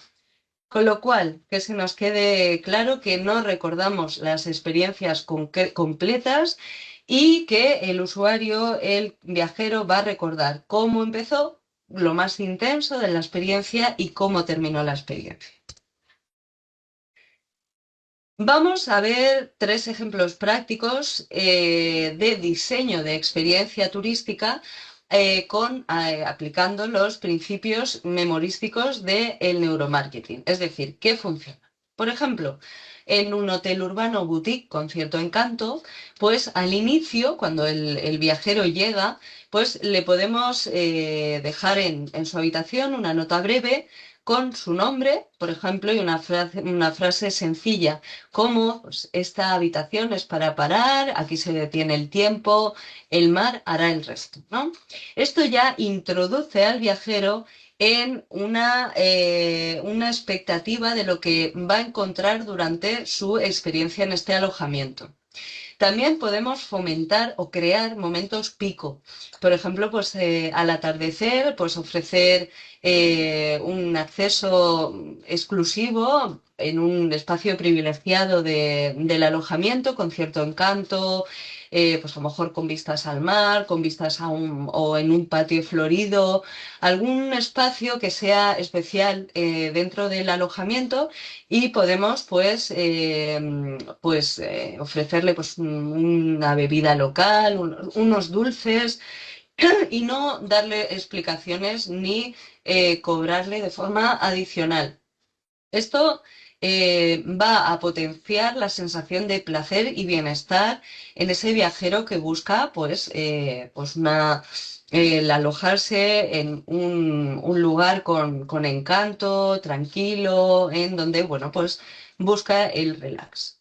Con lo cual, que se nos quede claro que no recordamos las experiencias completas y que el usuario, el viajero, va a recordar cómo empezó lo más intenso de la experiencia y cómo terminó la experiencia. Vamos a ver tres ejemplos prácticos de diseño de experiencia turística aplicando los principios memorísticos del neuromarketing, es decir, ¿qué funciona? Por ejemplo, en un hotel urbano boutique con cierto encanto, pues al inicio, cuando el viajero llega, pues le podemos dejar en su habitación una nota breve con su nombre, por ejemplo, y una frase sencilla como pues, esta habitación es para parar, aquí se detiene el tiempo, el mar hará el resto, ¿no? Esto ya introduce al viajero en una expectativa de lo que va a encontrar durante su experiencia en este alojamiento. También podemos fomentar o crear momentos pico. Por ejemplo, pues al atardecer, pues ofrecer un acceso exclusivo en un espacio privilegiado del alojamiento con cierto encanto, pues a lo mejor con vistas al mar, con vistas o en un patio florido, algún espacio que sea especial dentro del alojamiento y podemos ofrecerle pues, una bebida local, unos dulces y no darle explicaciones ni cobrarle de forma adicional. Esto va a potenciar la sensación de placer y bienestar en ese viajero que busca el alojarse en un lugar con encanto, tranquilo, en donde bueno, pues busca el relax.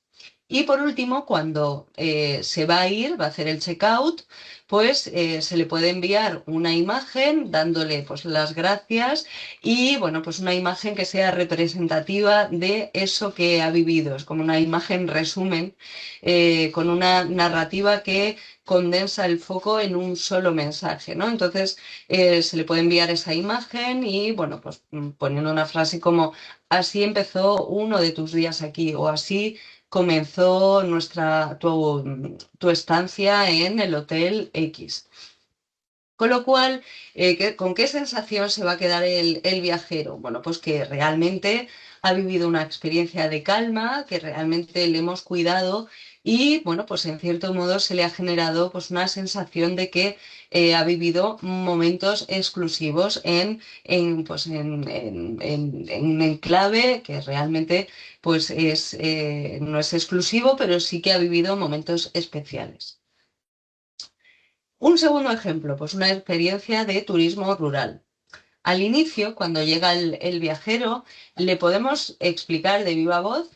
Y por último, cuando se va a ir, va a hacer el checkout, pues se le puede enviar una imagen dándole pues, las gracias y bueno, pues una imagen que sea representativa de eso que ha vivido. Es como una imagen resumen con una narrativa que condensa el foco en un solo mensaje, ¿no? Entonces se le puede enviar esa imagen y bueno, pues poniendo una frase como así empezó uno de tus días aquí o así comenzó tu estancia en el Hotel X. Con lo cual, ¿con qué sensación se va a quedar el viajero? Bueno, pues que realmente ha vivido una experiencia de calma, que realmente le hemos cuidado y, bueno, pues en cierto modo se le ha generado pues una sensación de que ha vivido momentos exclusivos en un enclave que realmente no es exclusivo, pero sí que ha vivido momentos especiales. Un segundo ejemplo, pues una experiencia de turismo rural. Al inicio, cuando llega el viajero, le podemos explicar de viva voz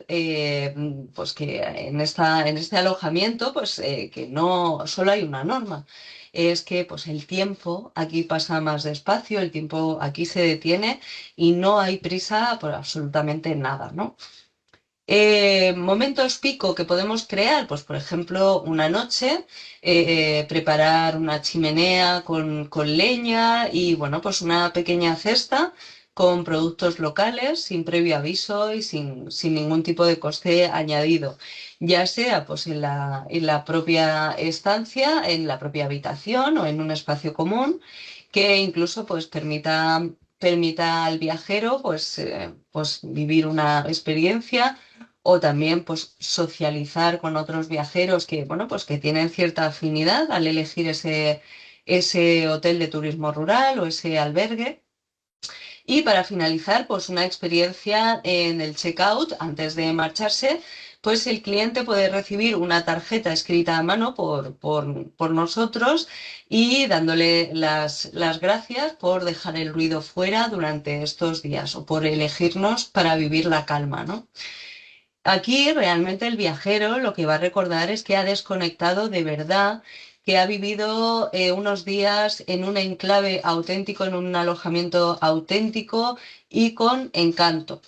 pues que en este alojamiento que no solo hay una norma. Es que pues, el tiempo aquí pasa más despacio, el tiempo aquí se detiene y no hay prisa por absolutamente nada, ¿no? Momentos pico que podemos crear, pues por ejemplo, una noche, preparar una chimenea con leña y bueno, pues una pequeña cesta con productos locales sin previo aviso y sin ningún tipo de coste añadido, ya sea pues en la propia estancia, en la propia habitación o en un espacio común que incluso pues permita al viajero pues vivir una experiencia o también pues socializar con otros viajeros que, bueno, pues que tienen cierta afinidad al elegir ese hotel de turismo rural o ese albergue. Y para finalizar, pues una experiencia en el checkout antes de marcharse, pues el cliente puede recibir una tarjeta escrita a mano por nosotros y dándole las gracias por dejar el ruido fuera durante estos días o por elegirnos para vivir la calma, ¿no? Aquí realmente el viajero lo que va a recordar es que ha desconectado de verdad, que ha vivido unos días en un enclave auténtico, en un alojamiento auténtico y con encanto.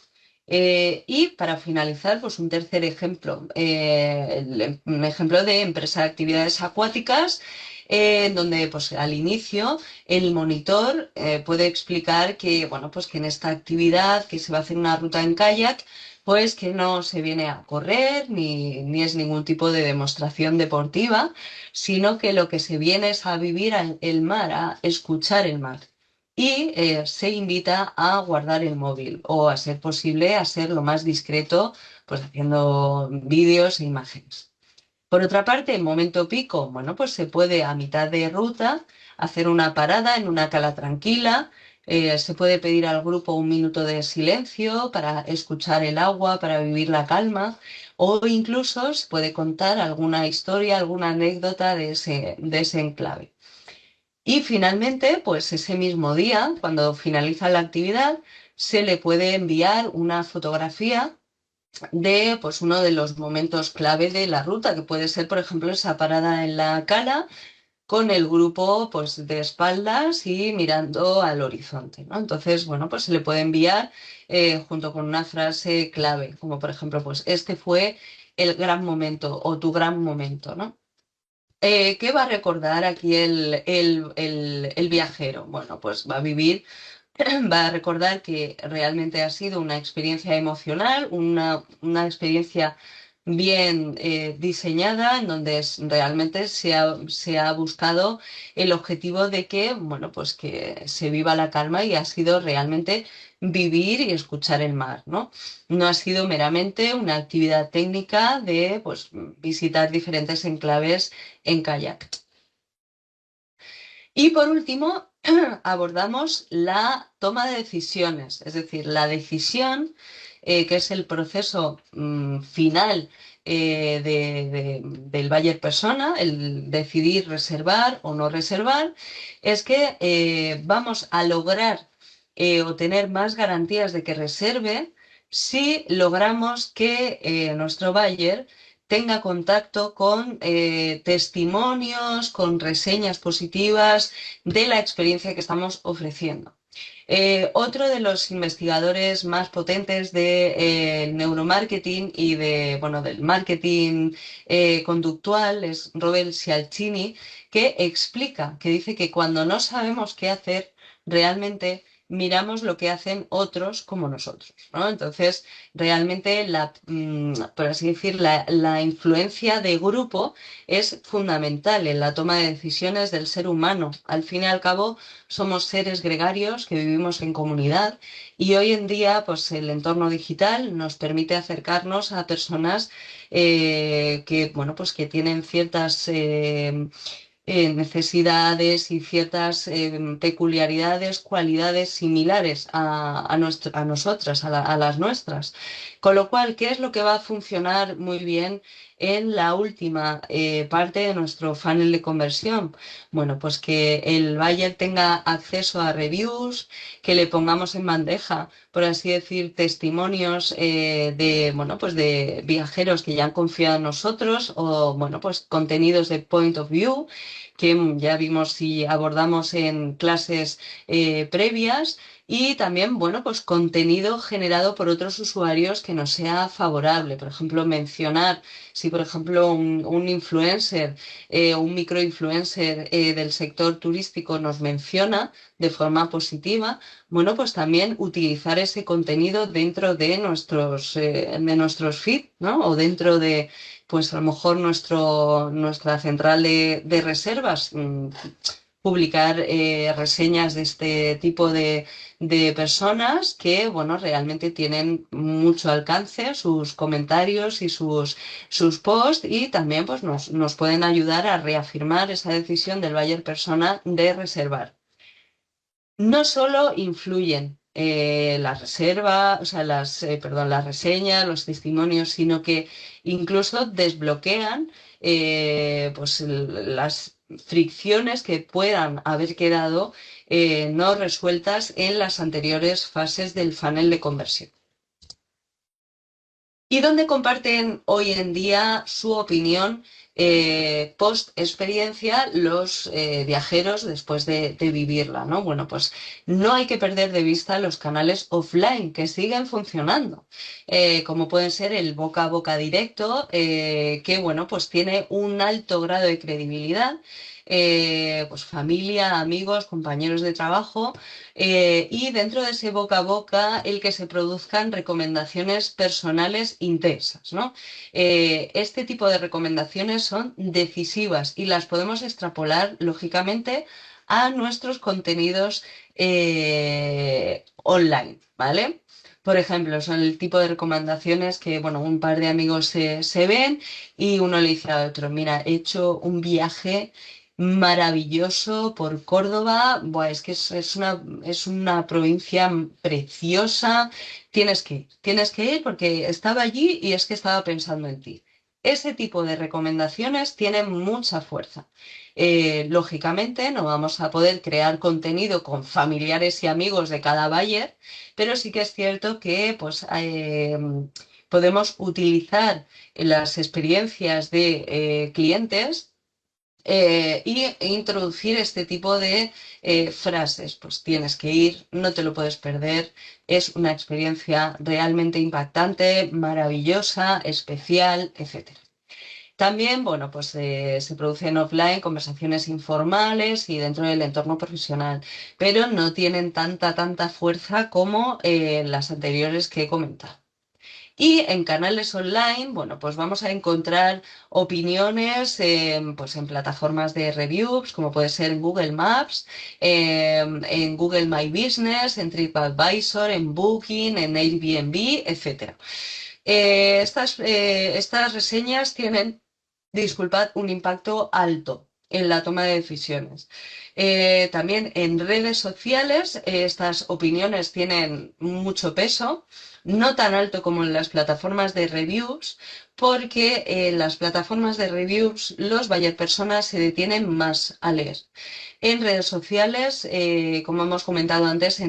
Y para finalizar, pues un tercer ejemplo, un ejemplo de empresa de actividades acuáticas, en donde pues, al inicio el monitor puede explicar que, bueno, pues, que en esta actividad que se va a hacer una ruta en kayak, pues que no se viene a correr ni es ningún tipo de demostración deportiva, sino que lo que se viene es a vivir el mar, a escuchar el mar. y se invita a guardar el móvil o a ser posible a ser lo más discreto, pues haciendo vídeos e imágenes. Por otra parte, en momento pico, bueno, pues se puede a mitad de ruta hacer una parada en una cala tranquila. Se puede pedir al grupo un minuto de silencio para escuchar el agua, para vivir la calma, o incluso se puede contar alguna historia, alguna anécdota de ese enclave. Y finalmente, pues ese mismo día, cuando finaliza la actividad, se le puede enviar una fotografía de pues uno de los momentos clave de la ruta, que puede ser, por ejemplo, esa parada en la cala con el grupo pues de espaldas y mirando al horizonte, ¿no? Entonces, bueno, pues se le puede enviar junto con una frase clave, como por ejemplo, pues este fue el gran momento o tu gran momento, ¿no? ¿Qué va a recordar aquí el viajero? Bueno, pues va a vivir va a recordar que realmente ha sido una experiencia emocional, una experiencia bien diseñada, en donde realmente se ha buscado el objetivo de que, bueno, pues que se viva la calma y ha sido realmente vivir y escuchar el mar, ¿no? No ha sido meramente una actividad técnica de, pues, visitar diferentes enclaves en kayak. Y por último, abordamos la toma de decisiones, es decir, la decisión, que es el proceso final del buyer persona, el decidir reservar o no reservar, es que vamos a lograr o tener más garantías de que reserve si logramos que nuestro buyer tenga contacto con testimonios, con reseñas positivas de la experiencia que estamos ofreciendo. Otro de los investigadores más potentes del neuromarketing y bueno, del marketing conductual es Robert Cialdini, que explica, que dice que cuando no sabemos qué hacer, realmente miramos lo que hacen otros como nosotros, ¿no? Entonces, realmente, por así decir, la influencia de grupo es fundamental en la toma de decisiones del ser humano. Al fin y al cabo, somos seres gregarios que vivimos en comunidad y hoy en día, pues el entorno digital nos permite acercarnos a personas que, bueno, pues que tienen ciertas necesidades y ciertas peculiaridades, cualidades similares a nosotras, a las nuestras. Con lo cual, ¿qué es lo que va a funcionar muy bien en la última parte de nuestro funnel de conversión? Bueno, pues que el buyer tenga acceso a reviews, que le pongamos en bandeja, por así decir, testimonios bueno, pues de viajeros que ya han confiado en nosotros o, bueno, pues contenidos de point of view que ya vimos y abordamos en clases previas y también, bueno, pues contenido generado por otros usuarios que nos sea favorable. Por ejemplo, mencionar si, por ejemplo, un influencer, un microinfluencer del sector turístico nos menciona de forma positiva, bueno, pues también utilizar ese contenido dentro de nuestros feed, ¿no? O dentro de pues a lo mejor nuestra central de reservas, publicar reseñas de este tipo de personas que, bueno, realmente tienen mucho alcance, sus comentarios y sus posts y también pues nos pueden ayudar a reafirmar esa decisión del buyer persona de reservar. No solo influyen las reservas, o sea, perdón, las reseñas, los testimonios, sino que incluso desbloquean pues las fricciones que puedan haber quedado no resueltas en las anteriores fases del funnel de conversión. ¿Y dónde comparten hoy en día su opinión post experiencia los viajeros después de vivirla, ¿no? Bueno, pues no hay que perder de vista los canales offline que siguen funcionando, como pueden ser el boca a boca directo, que, bueno, pues tiene un alto grado de credibilidad. Pues familia, amigos, compañeros de trabajo y dentro de ese boca a boca el que se produzcan recomendaciones personales intensas, ¿no? Este tipo de recomendaciones son decisivas y las podemos extrapolar lógicamente a nuestros contenidos online, ¿vale? Por ejemplo, son el tipo de recomendaciones que, bueno, un par de amigos se ven y uno le dice a otro, mira, he hecho un viaje maravilloso por Córdoba. Buah, es que es una provincia preciosa. Tienes que ir porque estaba allí y es que estaba pensando en ti. Ese tipo de recomendaciones tienen mucha fuerza. Lógicamente no vamos a poder crear contenido con familiares y amigos de cada buyer, pero sí que es cierto que pues, podemos utilizar las experiencias de clientes e introducir este tipo de frases. Pues tienes que ir, no te lo puedes perder, es una experiencia realmente impactante, maravillosa, especial, etcétera. También, bueno, pues se producen offline conversaciones informales y dentro del entorno profesional, pero no tienen tanta fuerza como las anteriores que he comentado. Y en canales online, bueno, pues vamos a encontrar opiniones pues en plataformas de reviews, como puede ser en Google Maps, en Google My Business, en TripAdvisor, en Booking, en Airbnb, etcétera. Estas reseñas tienen, disculpad, un impacto alto en la toma de decisiones. También en redes sociales, estas opiniones tienen mucho peso, no tan alto como en las plataformas de reviews, porque en las plataformas de reviews los buyer personas se detienen más a leer. En redes sociales, como hemos comentado antes,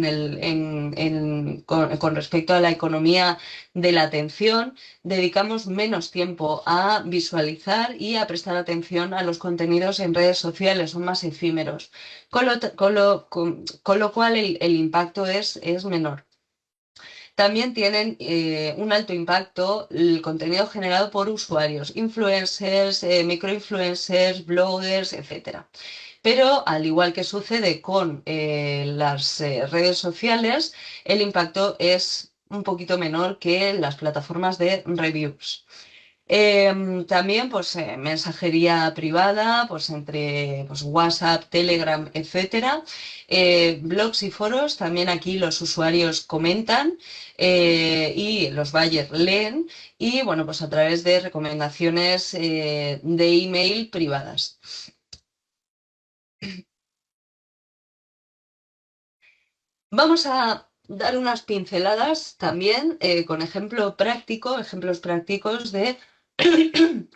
con respecto a la economía de la atención, dedicamos menos tiempo a visualizar y a prestar atención a los contenidos en redes sociales, son más efímeros, con lo cual el impacto es menor. También tienen un alto impacto el contenido generado por usuarios, influencers, microinfluencers, bloggers, etcétera. Pero al igual que sucede con las redes sociales, el impacto es un poquito menor que las plataformas de reviews. También, pues, mensajería privada, pues, entre pues, WhatsApp, Telegram, etcétera. Blogs y foros, también aquí los usuarios comentan y los buyers leen y, bueno, pues a través de recomendaciones de email privadas. Vamos a dar unas pinceladas también con ejemplos prácticos de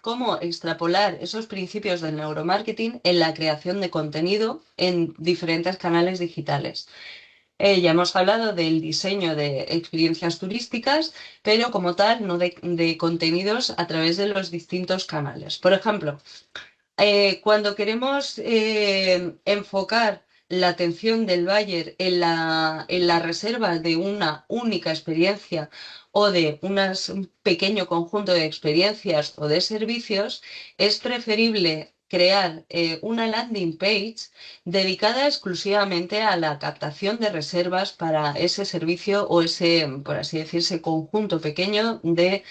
cómo extrapolar esos principios del neuromarketing en la creación de contenido en diferentes canales digitales. Ya hemos hablado del diseño de experiencias turísticas, pero como tal, no de contenidos a través de los distintos canales. Por ejemplo, cuando queremos enfocar la atención del buyer en la reserva de una única experiencia o de un pequeño conjunto de experiencias o de servicios, es preferible crear una landing page dedicada exclusivamente a la captación de reservas para ese servicio o ese, por así decirse, conjunto pequeño de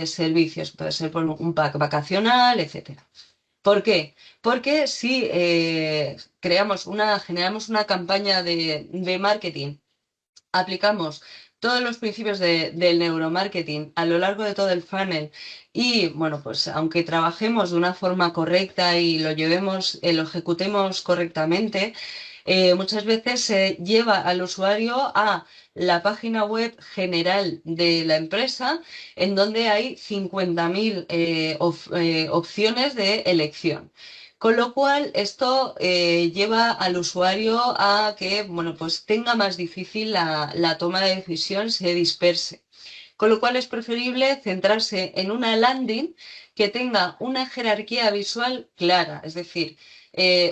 servicios. Puede ser por un pack vacacional, etcétera. ¿Por qué? Porque si generamos una campaña de marketing, aplicamos todos los principios del neuromarketing a lo largo de todo el funnel y, bueno, pues aunque trabajemos de una forma correcta y lo ejecutemos correctamente, muchas veces se lleva al usuario a la página web general de la empresa en donde hay 50.000 opciones de elección. Con lo cual, esto lleva al usuario a que, bueno, pues tenga más difícil la toma de decisión, se disperse. Con lo cual es preferible centrarse en una landing que tenga una jerarquía visual clara, es decir,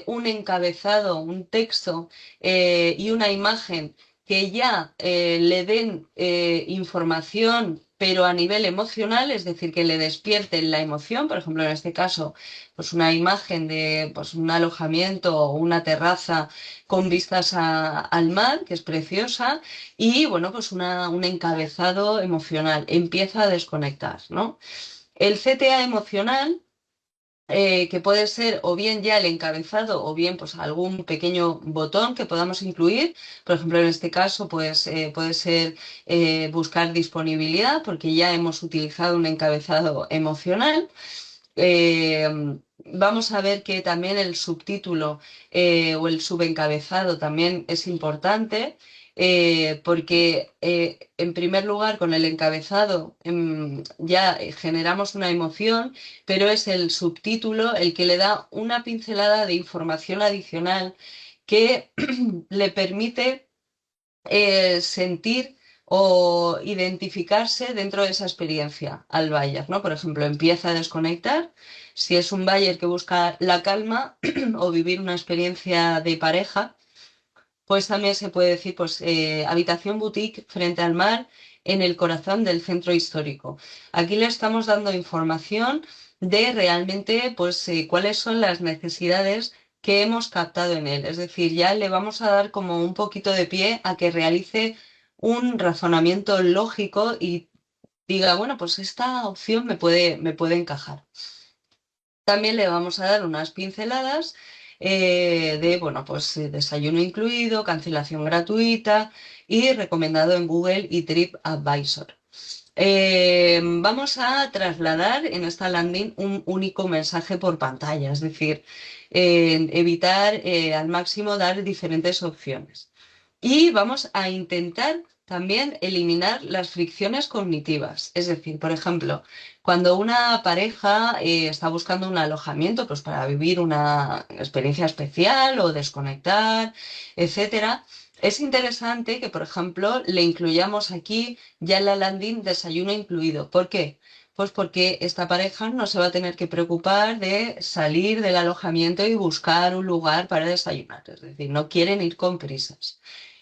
un encabezado, un texto y una imagen que ya le den información, pero a nivel emocional, es decir, que le despierten la emoción, por ejemplo, en este caso, pues una imagen de pues, un alojamiento o una terraza con vistas al mar, que es preciosa, y bueno, pues un encabezado emocional, empieza a desconectar, ¿no? El CTA emocional que puede ser o bien ya el encabezado o bien pues algún pequeño botón que podamos incluir. Por ejemplo, en este caso pues, puede ser buscar disponibilidad porque ya hemos utilizado un encabezado emocional. Eh, Vamos a ver que también el subtítulo o el subencabezado también es importante, porque en primer lugar con el encabezado ya generamos una emoción, pero es el subtítulo el que le da una pincelada de información adicional que le permite sentir o identificarse dentro de esa experiencia al buyer, ¿no? Por ejemplo, empieza a desconectar. Si es un buyer que busca la calma o vivir una experiencia de pareja, pues también se puede decir, pues, habitación boutique frente al mar en el corazón del centro histórico. Aquí le estamos dando información de realmente, pues, cuáles son las necesidades que hemos captado en él. Es decir, ya le vamos a dar como un poquito de pie a que realice un razonamiento lógico y diga, bueno, pues esta opción me puede encajar. También le vamos a dar unas pinceladas de, bueno, pues desayuno incluido, cancelación gratuita y recomendado en Google y TripAdvisor. Vamos a trasladar en esta landing un único mensaje por pantalla, es decir, evitar al máximo dar diferentes opciones. Y vamos a intentar también eliminar las fricciones cognitivas. Es decir, por ejemplo, cuando una pareja está buscando un alojamiento, pues para vivir una experiencia especial o desconectar, etcétera, es interesante que, por ejemplo, le incluyamos aquí ya en la landing desayuno incluido. ¿Por qué? Pues porque esta pareja no se va a tener que preocupar de salir del alojamiento y buscar un lugar para desayunar. Es decir, no quieren ir con prisas.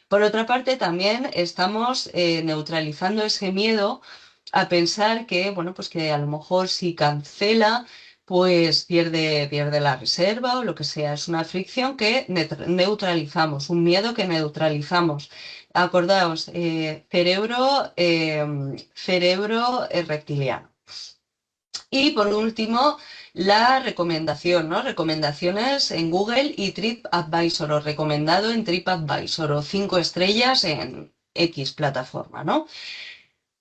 Por otra parte, también estamos neutralizando ese miedo a pensar que, bueno, pues que a lo mejor si cancela, pues pierde la reserva o lo que sea. Es una fricción que neutralizamos, un miedo que neutralizamos. Acordaos, cerebro reptiliano. Y por último, la recomendación, ¿no? Recomendaciones en Google y TripAdvisor o recomendado en TripAdvisor o 5 estrellas en X plataforma, ¿no?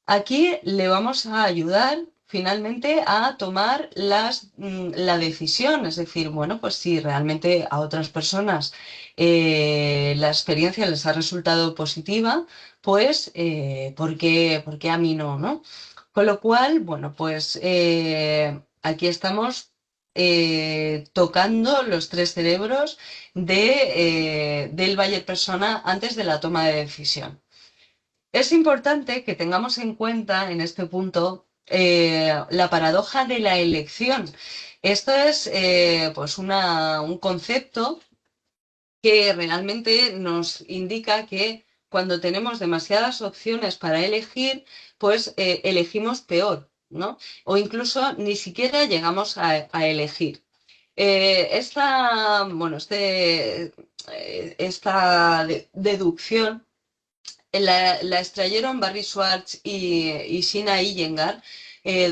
Aquí le vamos a ayudar finalmente a tomar la decisión, es decir, bueno, pues si realmente a otras personas la experiencia les ha resultado positiva, pues ¿por qué a mí no, no? Con lo cual, bueno, pues aquí estamos tocando los tres cerebros del buyer persona antes de la toma de decisión. Es importante que tengamos en cuenta en este punto la paradoja de la elección. Esto es pues un concepto que realmente nos indica que cuando tenemos demasiadas opciones para elegir, pues elegimos peor, ¿no? O incluso ni siquiera llegamos a elegir. Esta deducción la extrayeron Barry Schwartz y Sina Iyengar,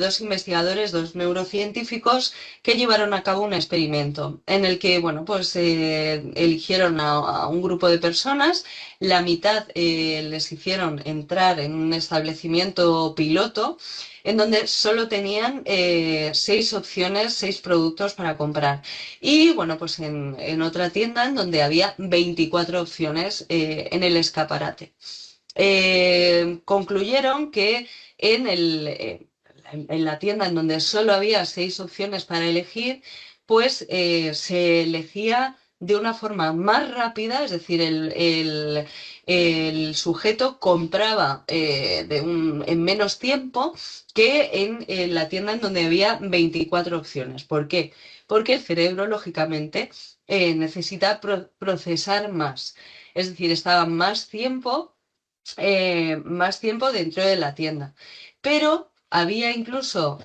dos investigadores, dos neurocientíficos que llevaron a cabo un experimento en el que, bueno, pues eligieron a un grupo de personas, la mitad les hicieron entrar en un establecimiento piloto en donde solo tenían 6 opciones, 6 productos para comprar. Y bueno, pues en otra tienda en donde había 24 opciones en el escaparate. Concluyeron que en la tienda en donde solo había 6 opciones para elegir, pues se elegía de una forma más rápida, es decir, el sujeto compraba en menos tiempo que en la tienda en donde había 24 opciones. ¿Por qué? Porque el cerebro, lógicamente, necesita procesar más. Es decir, estaba más tiempo dentro de la tienda. Pero había incluso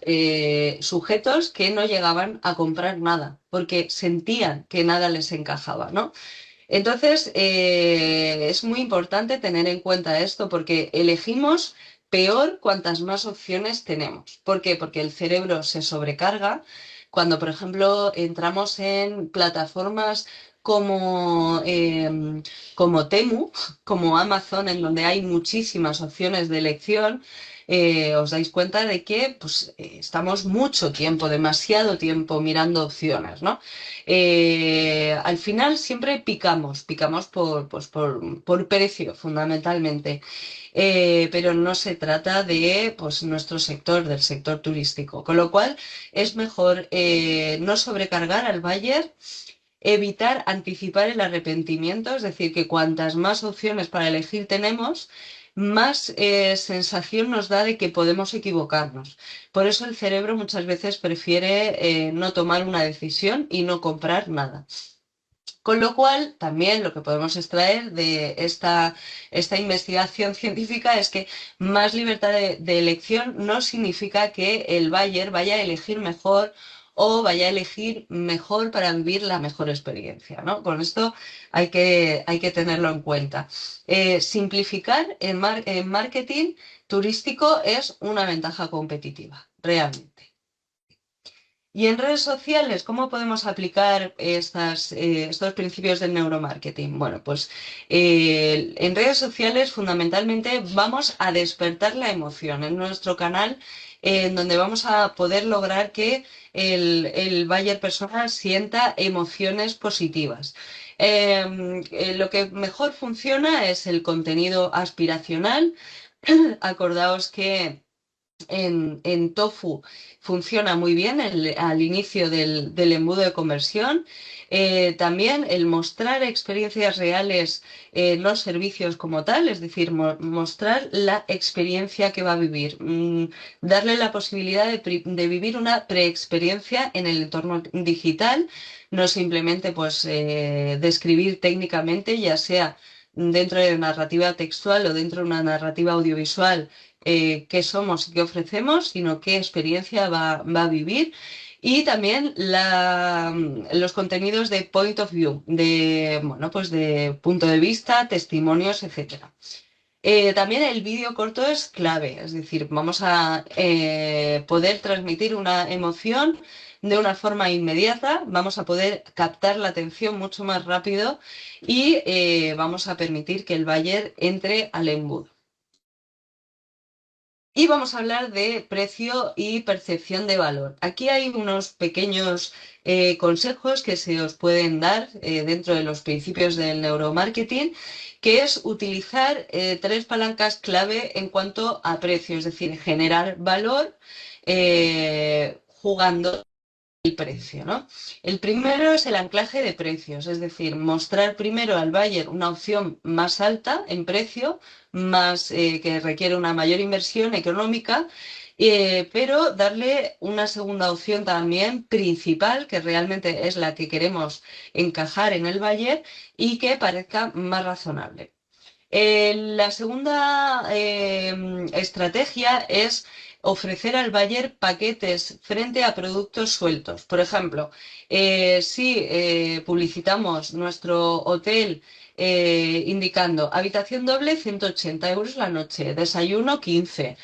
sujetos que no llegaban a comprar nada porque sentían que nada les encajaba, ¿no? Entonces, es muy importante tener en cuenta esto porque elegimos peor cuantas más opciones tenemos. ¿Por qué? Porque el cerebro se sobrecarga cuando, por ejemplo, entramos en plataformas como, como Temu, como Amazon, en donde hay muchísimas opciones de elección, os dais cuenta de que pues, estamos mucho tiempo, demasiado tiempo mirando opciones, ¿no? Al final siempre picamos por precio, fundamentalmente. Pero no se trata de pues, nuestro sector, del sector turístico. Con lo cual es mejor no sobrecargar al buyer, evitar anticipar el arrepentimiento, es decir, que cuantas más opciones para elegir tenemos, más sensación nos da de que podemos equivocarnos. Por eso el cerebro muchas veces prefiere no tomar una decisión y no comprar nada. Con lo cual, también lo que podemos extraer de esta investigación científica es que más libertad de elección no significa que el buyer vaya a elegir mejor o vaya a elegir mejor para vivir la mejor experiencia, ¿no? Con esto hay que tenerlo en cuenta. Simplificar en marketing turístico es una ventaja competitiva, realmente. Y en redes sociales, ¿cómo podemos aplicar estos principios del neuromarketing? Bueno, pues en redes sociales fundamentalmente vamos a despertar la emoción en nuestro canal, en donde vamos a poder lograr que el buyer persona sienta emociones positivas. Lo que mejor funciona es el contenido aspiracional. Acordaos que en Tofu funciona muy bien al inicio del embudo de conversión. También el mostrar experiencias reales en los servicios como tal, es decir, mostrar la experiencia que va a vivir, darle la posibilidad de vivir una preexperiencia en el entorno digital, no simplemente pues describir técnicamente, ya sea dentro de narrativa textual o dentro de una narrativa audiovisual, qué somos y qué ofrecemos, sino qué experiencia va a vivir. Y también los contenidos de point of view, de, bueno, pues de punto de vista, testimonios, etcétera. También el vídeo corto es clave, es decir, vamos a poder transmitir una emoción de una forma inmediata, vamos a poder captar la atención mucho más rápido y vamos a permitir que el buyer entre al embudo. Y vamos a hablar de precio y percepción de valor. Aquí hay unos pequeños consejos que se os pueden dar dentro de los principios del neuromarketing, que es utilizar tres palancas clave en cuanto a precio, es decir, generar valor jugando el precio, ¿no? El primero es el anclaje de precios, es decir, mostrar primero al buyer una opción más alta en precio, más que requiere una mayor inversión económica, pero darle una segunda opción también principal, que realmente es la que queremos encajar en el buyer y que parezca más razonable. La segunda estrategia es ofrecer al buyer paquetes frente a productos sueltos. Por ejemplo, si publicitamos nuestro hotel indicando habitación doble 180 euros la noche, desayuno 15,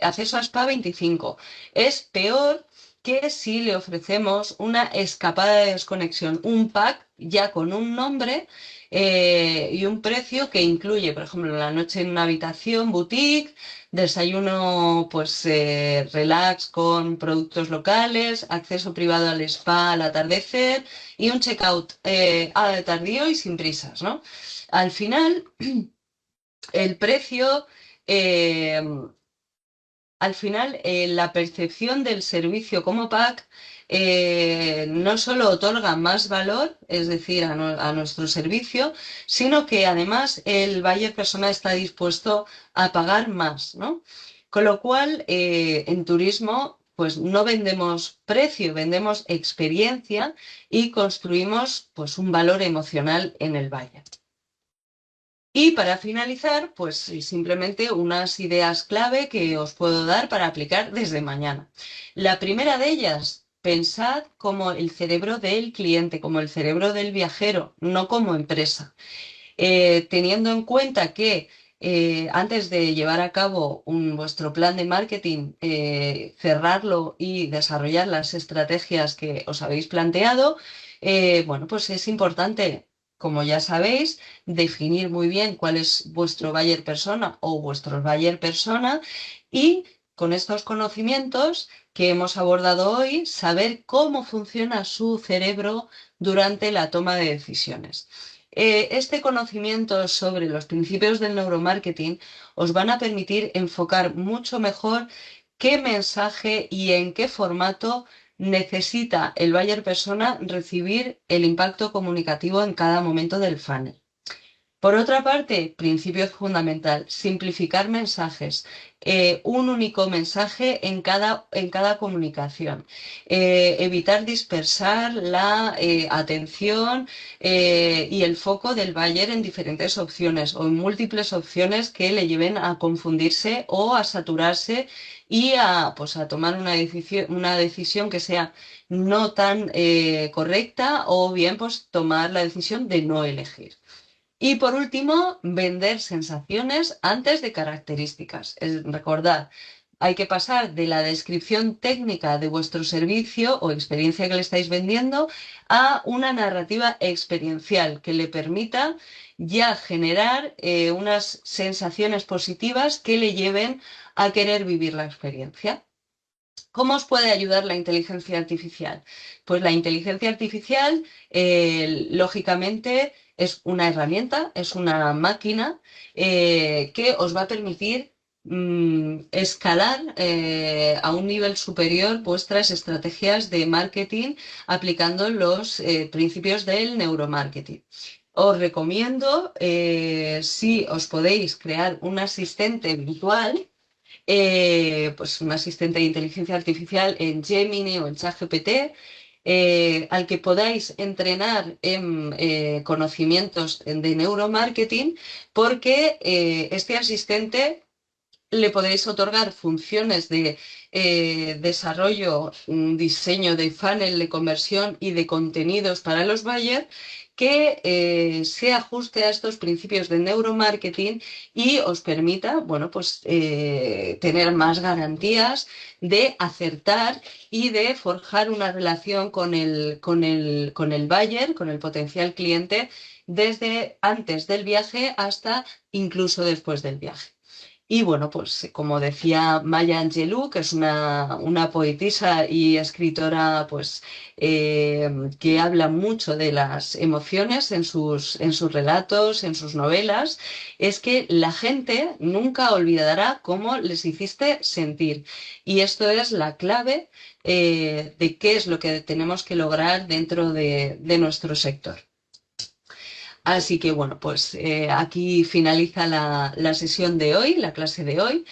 acceso a spa 25, es peor que si le ofrecemos una escapada de desconexión, un pack ya con un nombre y un precio que incluye, por ejemplo, la noche en una habitación boutique, desayuno pues relax con productos locales, acceso privado al spa al atardecer y un checkout tardío y sin prisas, ¿no? Al final, el precio eh, la percepción del servicio como pack no solo otorga más valor, es decir, a nuestro servicio, sino que además el buyer persona está dispuesto a pagar más, ¿no? Con lo cual, en turismo, pues no vendemos precio, vendemos experiencia y construimos pues un valor emocional en el buyer. Y para finalizar, pues simplemente unas ideas clave que os puedo dar para aplicar desde mañana. La primera de ellas, pensad como el cerebro del cliente, como el cerebro del viajero, no como empresa. Teniendo en cuenta que antes de llevar a cabo vuestro plan de marketing, cerrarlo y desarrollar las estrategias que os habéis planteado, bueno, pues es importante, como ya sabéis, definir muy bien cuál es vuestro buyer persona o vuestros buyer persona y con estos conocimientos que hemos abordado hoy, saber cómo funciona su cerebro durante la toma de decisiones. Este conocimiento sobre los principios del neuromarketing os van a permitir enfocar mucho mejor qué mensaje y en qué formato necesita el buyer persona recibir el impacto comunicativo en cada momento del funnel. Por otra parte, principio fundamental, simplificar mensajes, un único mensaje en cada comunicación. Evitar dispersar la atención y el foco del buyer en diferentes opciones o en múltiples opciones que le lleven a confundirse o a saturarse y pues, a tomar una decisión que sea no tan correcta o bien pues, tomar la decisión de no elegir. Y por último, vender sensaciones antes de características. Recordad, hay que pasar de la descripción técnica de vuestro servicio o experiencia que le estáis vendiendo a una narrativa experiencial que le permita ya generar unas sensaciones positivas que le lleven a querer vivir la experiencia. ¿Cómo os puede ayudar la inteligencia artificial? Pues la inteligencia artificial, lógicamente, es una herramienta, es una máquina que os va a permitir escalar a un nivel superior vuestras estrategias de marketing aplicando los principios del neuromarketing. Os recomiendo, si os podéis crear un asistente virtual, pues un asistente de inteligencia artificial en Gemini o en ChatGPT, al que podáis entrenar en conocimientos de neuromarketing, porque este asistente le podéis otorgar funciones de desarrollo, diseño de funnel de conversión y de contenidos para los buyers que se ajuste a estos principios de neuromarketing y os permita, bueno, pues tener más garantías de acertar y de forjar una relación con el buyer, con el potencial cliente, desde antes del viaje hasta incluso después del viaje. Y bueno, pues como decía Maya Angelou, que es una poetisa y escritora pues, que habla mucho de las emociones en sus relatos, en sus novelas, es que la gente nunca olvidará cómo les hiciste sentir. Y esto es la clave de qué es lo que tenemos que lograr dentro de nuestro sector. Así que bueno, pues aquí finaliza la sesión de hoy, la clase de hoy.